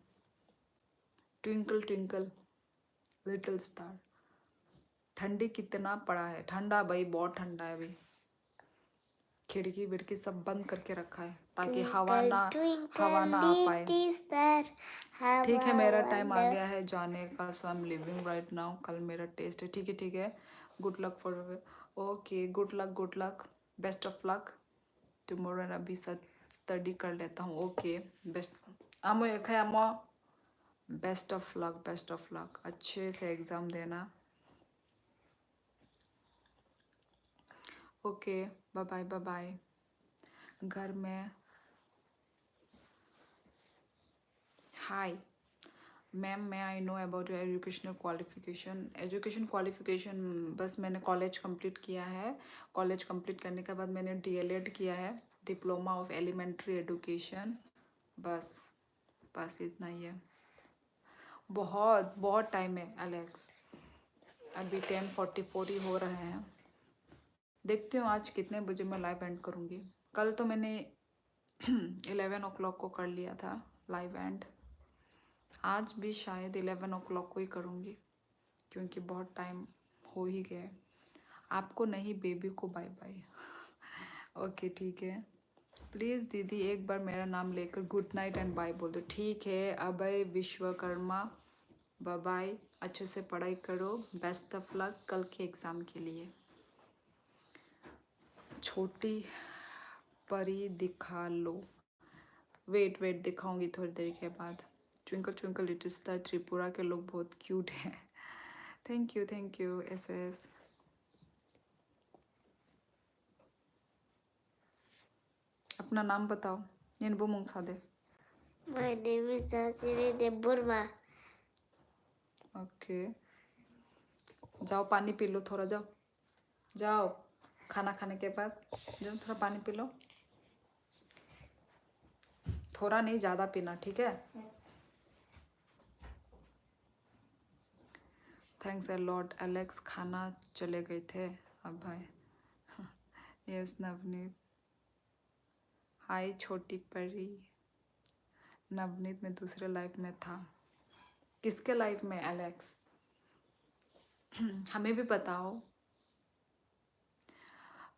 Twinkle twinkle little star. ठंडी कितना पड़ा है? ठंडा भाई, बहुत ठंडा है अभी। खिड़की विड़की सब बंद करके रखा है ताकि हवा ना आ पाए। ठीक है, मेरा टाइम आ गया है जाने का, so I am living right now. कल मेरा टेस्ट है, ठीक है ठीक है। Good luck for, okay, good luck, best of luck tomorrow. अभी स्टडी कर लेता हूँ, ओके, बेस्ट। आमो बेस्ट ऑफ लक, अच्छे से एग्ज़ाम देना। Okay, bye bye bye bye. घर में हाय मैम, मैं I know about your educational qualification. बस मैंने कॉलेज कंप्लीट किया है। कॉलेज कंप्लीट करने के बाद मैंने डीएलएड किया है, डिप्लोमा ऑफ एलिमेंट्री एजुकेशन। बस बस इतना ही है। बहुत बहुत टाइम है एलेक्स, अभी 10:44 ही हो रहे हैं। देखती हूँ आज कितने बजे मैं लाइव एंड करूँगी। कल तो मैंने 11 o'clock को कर लिया था लाइव एंड। आज भी शायद 11 o'clock को ही करूँगी, क्योंकि बहुत टाइम हो ही गया है। आपको नहीं, बेबी को बाय बाय। ओके ठीक है, प्लीज़ दीदी एक बार मेरा नाम लेकर गुड नाइट एंड बाय बोल दो। ठीक है, अभय विश्वकर्मा, बाय बाय। अच्छे से पढ़ाई करो, बेस्ट ऑफ लक कल के एग्ज़ाम के लिए। छोटी परी दिखा लो। वेट दिखाऊंगी थोड़ी देर के बाद। Twinkle twinkle little star, Tripura के लोग बहुत क्यूट हैं। Thank U S. अपना नाम बताओ, इनको मुंगसा दे। My name is Jasiri Burma. Okay, जाओ पानी पी लो थोड़ा, जाओ खाना खाने के बाद जाओ थोड़ा पानी पी लो। थोड़ा नहीं, ज़्यादा पीना, ठीक है। थैंक्स अ लॉट एलेक्स, खाना चले गए थे अब भाई। यस नवनीत, हाय छोटी परी। नवनीत में दूसरे लाइफ में था। किसके लाइफ में एलेक्स? हमें भी बताओ।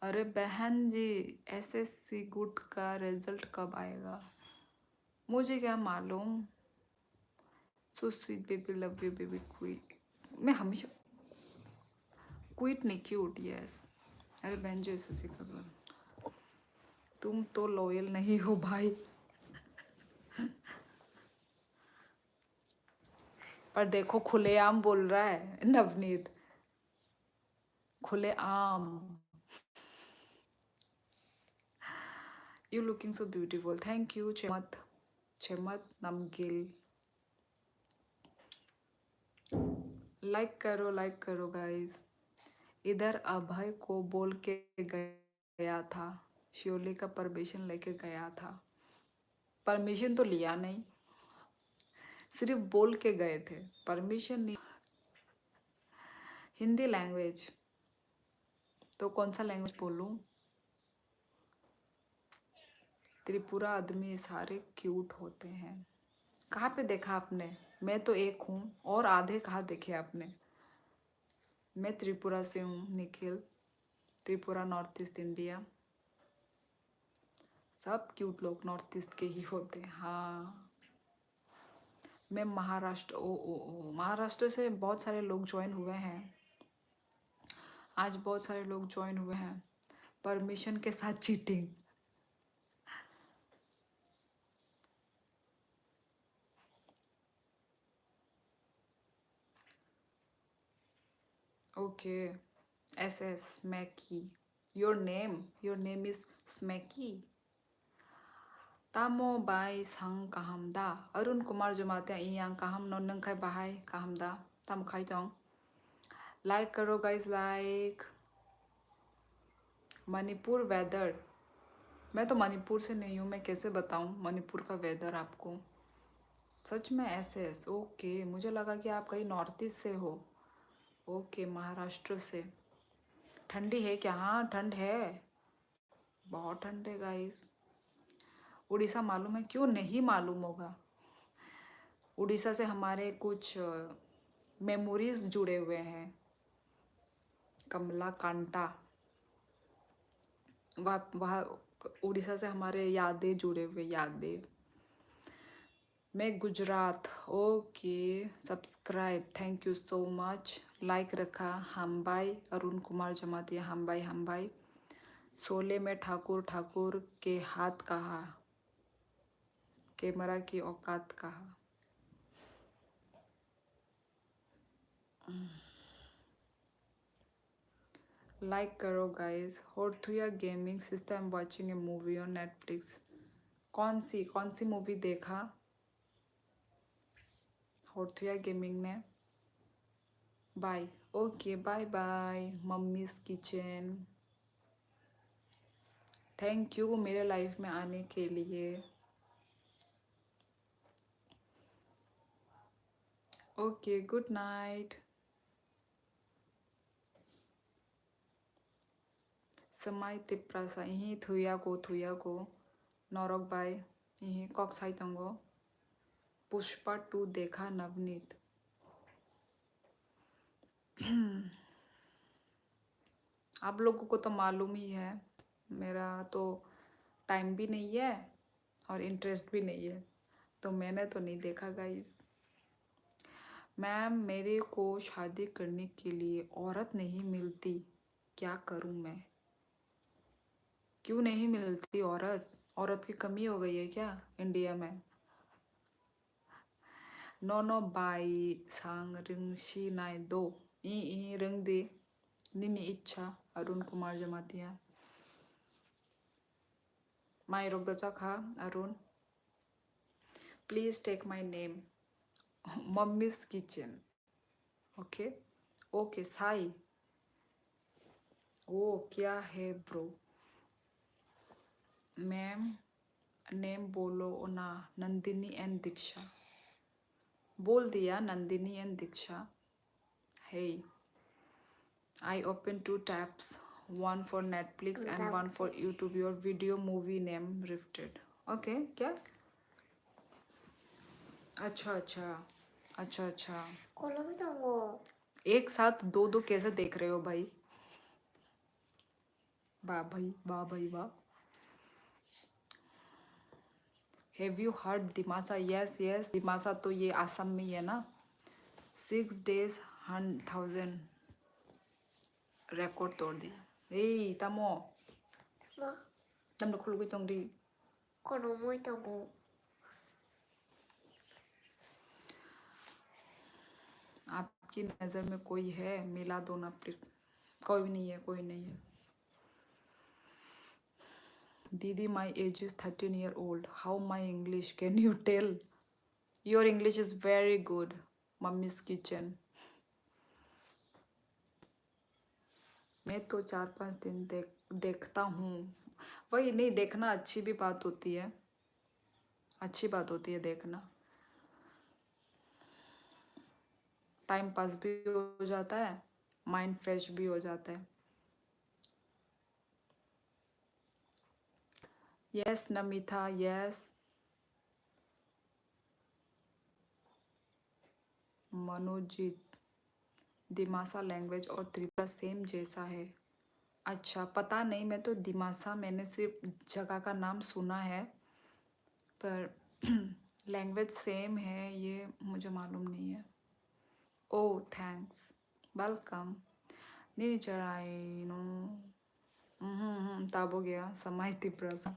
अरे बहन जी, एसएससी गुड का रिजल्ट कब आएगा? मुझे क्या मालूम। So sweet baby, love you baby, quit. मैं हमेशा क्विट नहीं, क्यूट, यस। अरे बहन जी, एसएससी कब? तुम तो लॉयल नहीं हो भाई। पर देखो, खुलेआम बोल रहा है नवनीत, खुलेआम। You looking so beautiful, thank you चेमत नमगिल। लाइक करो गाइस। इधर अभय को बोल के गया था, श्योली का परमिशन लेके गया था। परमिशन तो लिया नहीं, सिर्फ बोल के गए थे, परमिशन नहीं। हिंदी लैंग्वेज तो कौन सा लैंग्वेज बोलूं? त्रिपुरा आदमी सारे क्यूट होते हैं। कहाँ पे देखा आपने? मैं तो एक हूँ, और आधे कहाँ देखे आपने? मैं त्रिपुरा से हूँ Nikhil, Tripura north east India. सब क्यूट लोग नॉर्थ ईस्ट के ही होते हैं। हाँ, मैं महाराष्ट्र, ओ महाराष्ट्र से बहुत सारे लोग ज्वाइन हुए हैं आज, बहुत सारे लोग ज्वाइन हुए हैं। परमिशन के साथ cheating. Okay. SS Smacky. Your name is Smacky. Tamo bai sang kahamda. Arun Kumar Jamatia iyang kaham non nang kai bahai kahamda. Tam khai tong. Like करो guys, like. मणिपुर वेदर. मैं तो मणिपुर से नहीं हूँ, मैं कैसे बताऊँ मणिपुर का वेदर आपको. सच में SS. ओके, मुझे लगा कि आप कहीं नॉर्थ ईस्ट से हो. ओके, महाराष्ट्र से. ठंडी है क्या? हाँ ठंड है, बहुत ठंड है गाइस. उड़ीसा मालूम है? क्यों नहीं मालूम होगा. उड़ीसा से हमारे कुछ मेमोरीज जुड़े हुए हैं. कमला कांटा, वहाँ उड़ीसा से हमारे यादें जुड़े हुए यादें. मैं Gujarat. Okay, subscribe, thank you so much. Like रखा. हम भाई अरुण कुमार जमातिया. हम भाई. शोले में ठाकुर ठाकुर के हाथ कहा, कैमरा की औकात कहा. लाइक करो गाइस. होर्थुया gaming system watching a movie on Netflix. कौन सी मूवी देखा होर्थुया गेमिंग ने? Bye. Okay, bye bye. Mummy's kitchen. Thank you मेरे लाइफ में आने के लिए. Okay, good night. समय तिप्रासा यही थुया को नौरक बाय यही कॉक साई तंगो. पुष्पा 2 देखा नवनीत. आप लोगों को तो मालूम ही है, मेरा तो टाइम भी नहीं है और इंटरेस्ट भी नहीं है, तो मैंने तो नहीं देखा गाइस. मैम, मेरे को शादी करने के लिए औरत नहीं मिलती, क्या करूं मैं? क्यों नहीं मिलती औरत? औरत की कमी हो गई है क्या इंडिया में? नो बाई सांग रिंग शी नाय दो ई रिंग दे निनी इच्छा. अरुण कुमार जमातिया. माई रोग खा Arun. Please take my name. Mummy's kitchen. Okay okay. Sai. ओ क्या है ब्रो? मैम, नेम बोलो ना. नंदिनी एंड दीक्षा. बोल दिया Nandini and Diksha. Hey, I opened 2 tabs, one for Netflix and one for YouTube. Your video movie name Rifted. Okay, क्या? अच्छा. कॉलम दंगो. एक साथ दो कैसे देख रहे हो भाई? वाह भाई वाह. Have you heard Dimasa? Yes, Dimasa तो ये आसाम में ही है ना. 6 days 100,000 रिकॉर्ड तोड़ दिया. ए तमो 뭐? तमने खुल गई तोंगरी. कॉलम दंगो. आपकी नज़र में कोई है? मिला दो ना प्लीज. कोई नहीं है. दीदी, my age is 13 year old. How my English? Can you tell? Your English is very good. Mummy's kitchen. मैं तो 4-5 दिन देखता हूँ. वही नहीं, देखना अच्छी भी बात होती है. अच्छी बात होती है देखना. टाइम पास भी हो जाता है, माइंड फ्रेश भी हो जाता है. Yes Namita, yes. Manojit, Dimasa language और त्रिपुरा सेम जैसा है. अच्छा, पता नहीं. मैं तो दिमासा मैंने सिर्फ जगह का नाम सुना है, पर लैंग्वेज सेम है ये मुझे मालूम नहीं है. ओह थैंक्स, वेलकम. नहीं चढ़ाई नो. तब हो गया समय तिप्रासा.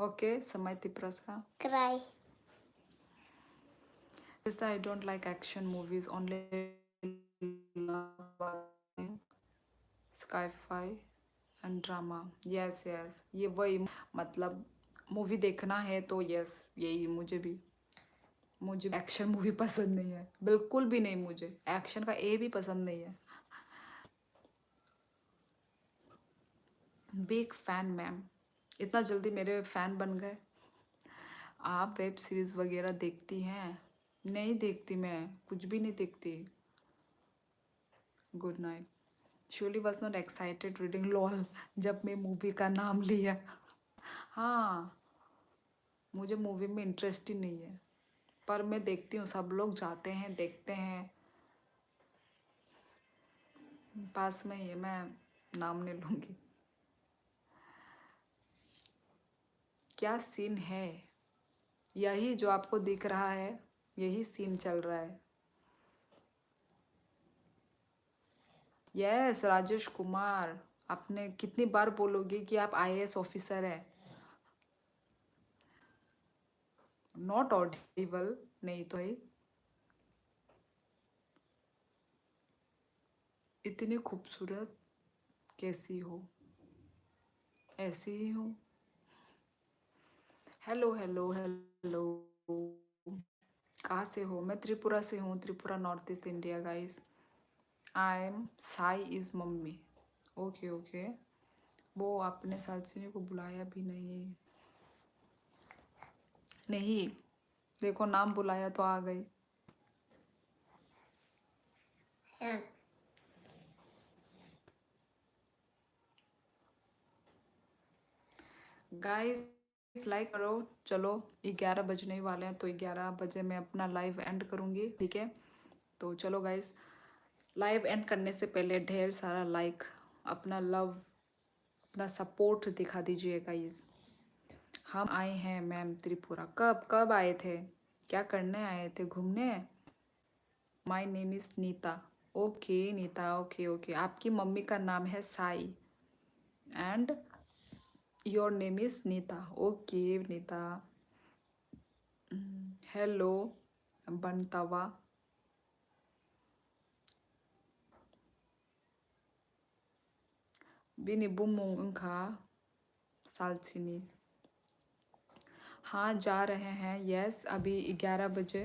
ओके, समय Tiprasa. Cry. Just I don't like action movies, only love watching sci-fi and drama. Yes yes, ये वही, मतलब मूवी देखना है तो यस यही. मुझे एक्शन मूवी पसंद नहीं है, बिल्कुल भी नहीं. मुझे एक्शन का ए भी पसंद नहीं है. Big fan ma'am. इतना जल्दी मेरे फैन बन गए. आप वेब सीरीज़ वगैरह देखती हैं? नहीं देखती, मैं कुछ भी नहीं देखती. Good night. शोली was not excited reading lol जब मैं मूवी का नाम लिया. हाँ, मुझे मूवी में इंटरेस्ट ही नहीं है, पर मैं देखती हूँ. सब लोग जाते हैं, देखते हैं. पास में ही है, मैं नाम नहीं लूँगी. क्या सीन है? यही जो आपको दिख रहा है, यही सीन चल रहा है. यस राजेश कुमार. आपने कितनी बार बोलोगे कि आप आईएएस ऑफिसर है? Not Audible. नहीं तो ही. इतनी खूबसूरत कैसी हो? ऐसी ही हूँ. Hello hello hello. कहाँ से हो? मैं त्रिपुरा से हूँ. Tripura north east India guys. I M Sai is mummy. Okay okay. वो आपने सालसिनी को बुलाया भी नहीं. नहीं, देखो नाम बुलाया तो आ गई. हाँ. गाइस लाइक करो. चलो 11 बजने ही वाले हैं, तो 11 बजे मैं अपना लाइव एंड करूँगी. ठीक है, तो चलो गाइस, लाइव एंड करने से पहले ढेर सारा लाइक, अपना लव, अपना सपोर्ट दिखा दीजिए गाइस. हम आए हैं मैम त्रिपुरा. कब कब आए थे? क्या करने आए थे? घूमने? My name is Neeta. Okay Neeta. Okay okay. आपकी मम्मी का नाम है Sai and your name is Neeta. Okay Neeta. Hello बनतावा. बिनी बुमुंग उनका सालसिनी. हाँ जा रहे हैं. यस अभी 11 बजे.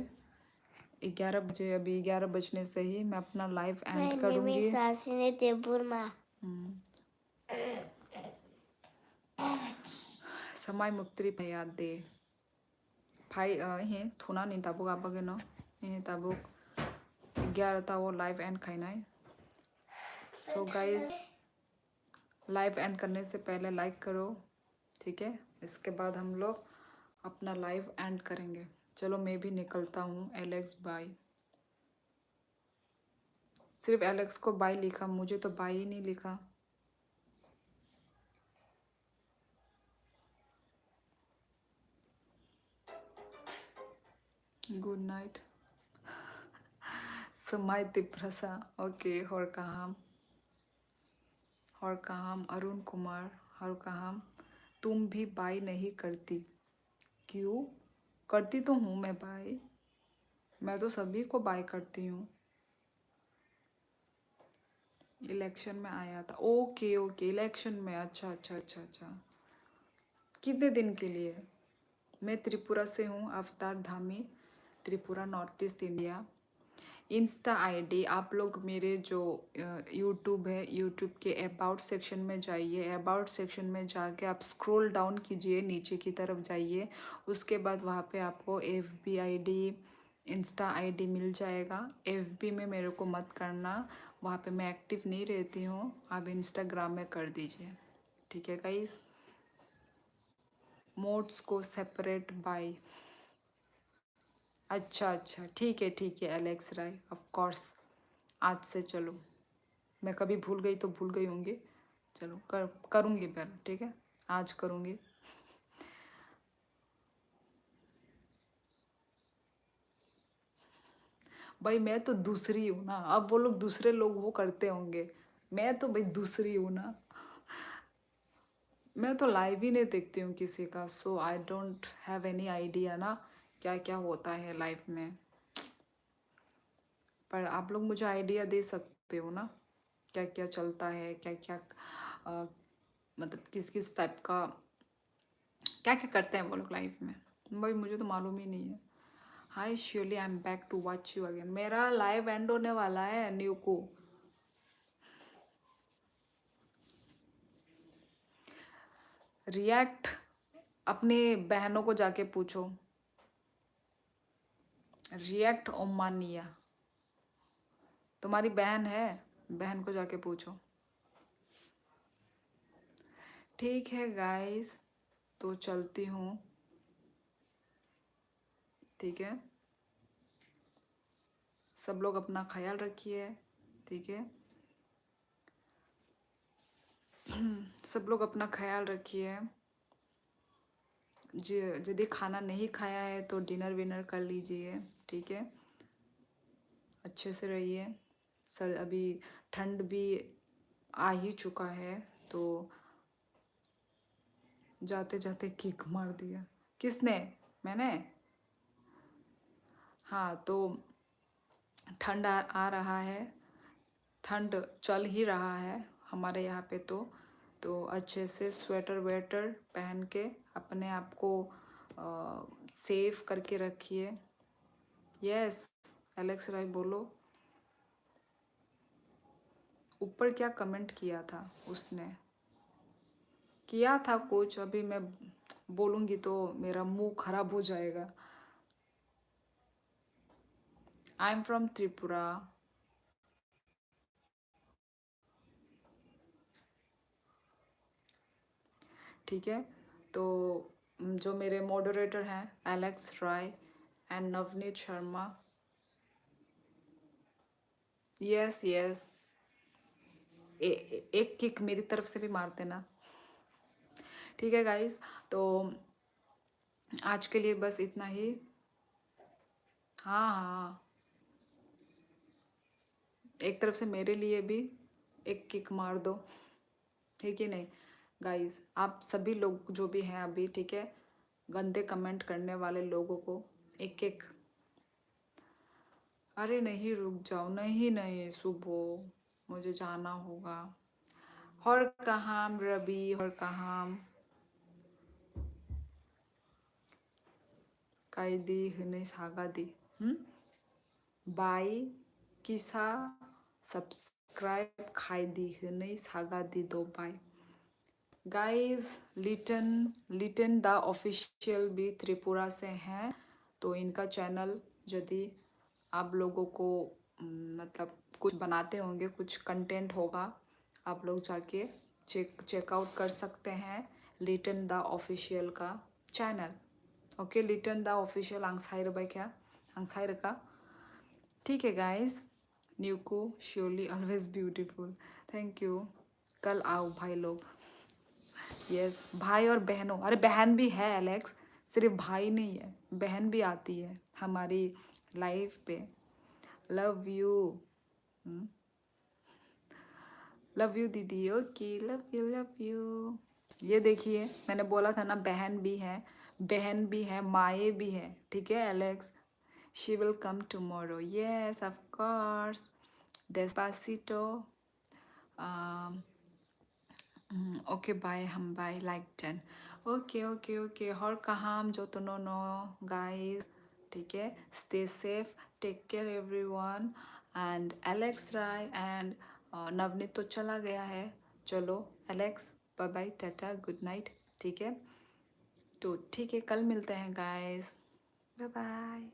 11 बजे, अभी 11 बजने से ही मैं अपना लाइव My एंड name करूँगी. is Sasini de Burma. समाय मुक्ति याद दे भाई. हे थुना नहीं ताबुक आप बगे न हे ताबुक 11 था वो लाइव एंड खाना है. सो गाइस, लाइव एंड करने से पहले लाइक करो. ठीक है, इसके बाद हम लोग अपना लाइव एंड करेंगे. चलो मैं भी निकलता हूँ. Alex bye. सिर्फ एलेक्स को बाय लिखा, मुझे तो बाय ही नहीं लिखा. Good night. Samay Tiprasa. Okay. और कहाँ अरुण कुमार. और कहाँ तुम भी बाय नहीं करती? क्यों? करती तो हूँ मैं बाय. मैं तो सभी को बाय करती हूँ. इलेक्शन में आया था. ओके ओके, इलेक्शन में. अच्छा अच्छा अच्छा अच्छा. कितने दिन के लिए? मैं त्रिपुरा से हूँ. अवतार Dhami, Tripura north east India. Insta ID आप लोग मेरे जो यूट्यूब है, यूट्यूब के अबाउट सेक्शन में जाइए. अबाउट सेक्शन में जाके आप स्क्रॉल डाउन कीजिए, नीचे की तरफ जाइए. उसके बाद वहाँ पे आपको एफबी आईडी, इंस्टा आईडी मिल जाएगा. एफबी में मेरे को मत करना, वहाँ पे मैं एक्टिव नहीं रहती हूँ. आप इंस्टाग्राम में कर दीजिए. ठीक है गाइस. मोड्स को सेपरेट बाय. अच्छा अच्छा, ठीक है एलेक्स राय. ऑफ कोर्स आज से चलो, मैं कभी भूल गई तो भूल गई होंगी. चलो करूँगी फिर. ठीक है, आज करूँगी. भाई मैं तो दूसरी हूँ ना. अब वो लोग दूसरे लोग वो करते होंगे, मैं तो भाई दूसरी हूँ ना. मैं तो लाइव ही नहीं देखती हूँ किसी का. So I don't have any idea ना क्या क्या होता है लाइव में. पर आप लोग मुझे आइडिया दे सकते हो ना, क्या क्या चलता है, क्या क्या मतलब किस किस टाइप का क्या क्या करते हैं वो लोग लाइफ में। भाई मुझे तो मालूम ही नहीं है। Hi surely I am back to watch you again. मेरा लाइव एंड होने वाला है न्यू को। रिएक्ट अपने बहनों को जाके पूछो, रिएक्ट ओमानिया तुम्हारी बहन है, बहन को जाके पूछो। ठीक है गाइस, तो चलती हूँ, ठीक है। सब लोग अपना ख्याल रखिए, ठीक है। सब लोग अपना ख्याल रखिए। यदि खाना नहीं खाया है तो डिनर विनर कर लीजिए, ठीक है। अच्छे से रहिए। सर अभी ठंड भी आ ही चुका है, तो जाते जाते किक मार दिया। किसने? मैंने। हाँ, तो ठंड आ रहा है, ठंड चल ही रहा है हमारे यहाँ पे, तो अच्छे से स्वेटर वेटर पहन के अपने आप को सेफ करके रखिए। यस एलेक्स राय बोलो। ऊपर क्या कमेंट किया था उसने? किया था कुछ, अभी मैं बोलूँगी तो मेरा मुंह खराब हो जाएगा। I am from Tripura. ठीक है, तो जो मेरे मॉडरेटर हैं Alex Rai and Navneet Sharma. Yes yes, एक किक मेरी तरफ से भी मार देना, ठीक है गाइस। तो आज के लिए बस इतना ही। हाँ हाँ, एक तरफ से मेरे लिए भी एक किक मार दो, ठीक है नहीं गाइस। आप सभी लोग जो भी हैं अभी, ठीक है, गंदे कमेंट करने वाले लोगों को एक एक। अरे नहीं रुक जाओ, नहीं नहीं सुबह मुझे जाना होगा। और कहाँ रवि, और कहाँ कायदी हने सागादी बाई किसा सब्सक्राइब खाईदी हने सागादी दो बाई। गाइस लिटन द ऑफिशियल भी त्रिपुरा से हैं, तो इनका चैनल यदि आप लोगों को मतलब कुछ बनाते होंगे, कुछ कंटेंट होगा, आप लोग जाके चेकआउट कर सकते हैं लिटन द ऑफिशियल का channel. Okay, Liton the official आंगसाइर बाई क्या आंगसाइर का, ठीक है गाइस। न्यूको surely always beautiful, thank you. कल आओ भाई लोग। यस भाई और बहनों, अरे बहन भी है एलेक्स, सिर्फ भाई नहीं है, बहन भी आती है हमारी लाइफ पे। लव यू, लव यू दीदी। Okay love you love you. ये देखिए मैंने बोला था ना, बहन भी है, बहन भी है, माए भी है, ठीक है Alex. She will come tomorrow, yes of course. Despacito. Okay bye, हम bye like 10। Okay okay okay, और कहाँ हम जो तो नो गाइस, ठीक है। Stay safe, take care everyone. And Alex Rai and Navneet तो चला गया है। चलो Alex, bye bye, tata, good night, ठीक है। तो ठीक है, कल मिलते हैं गाइस, बाय बाय।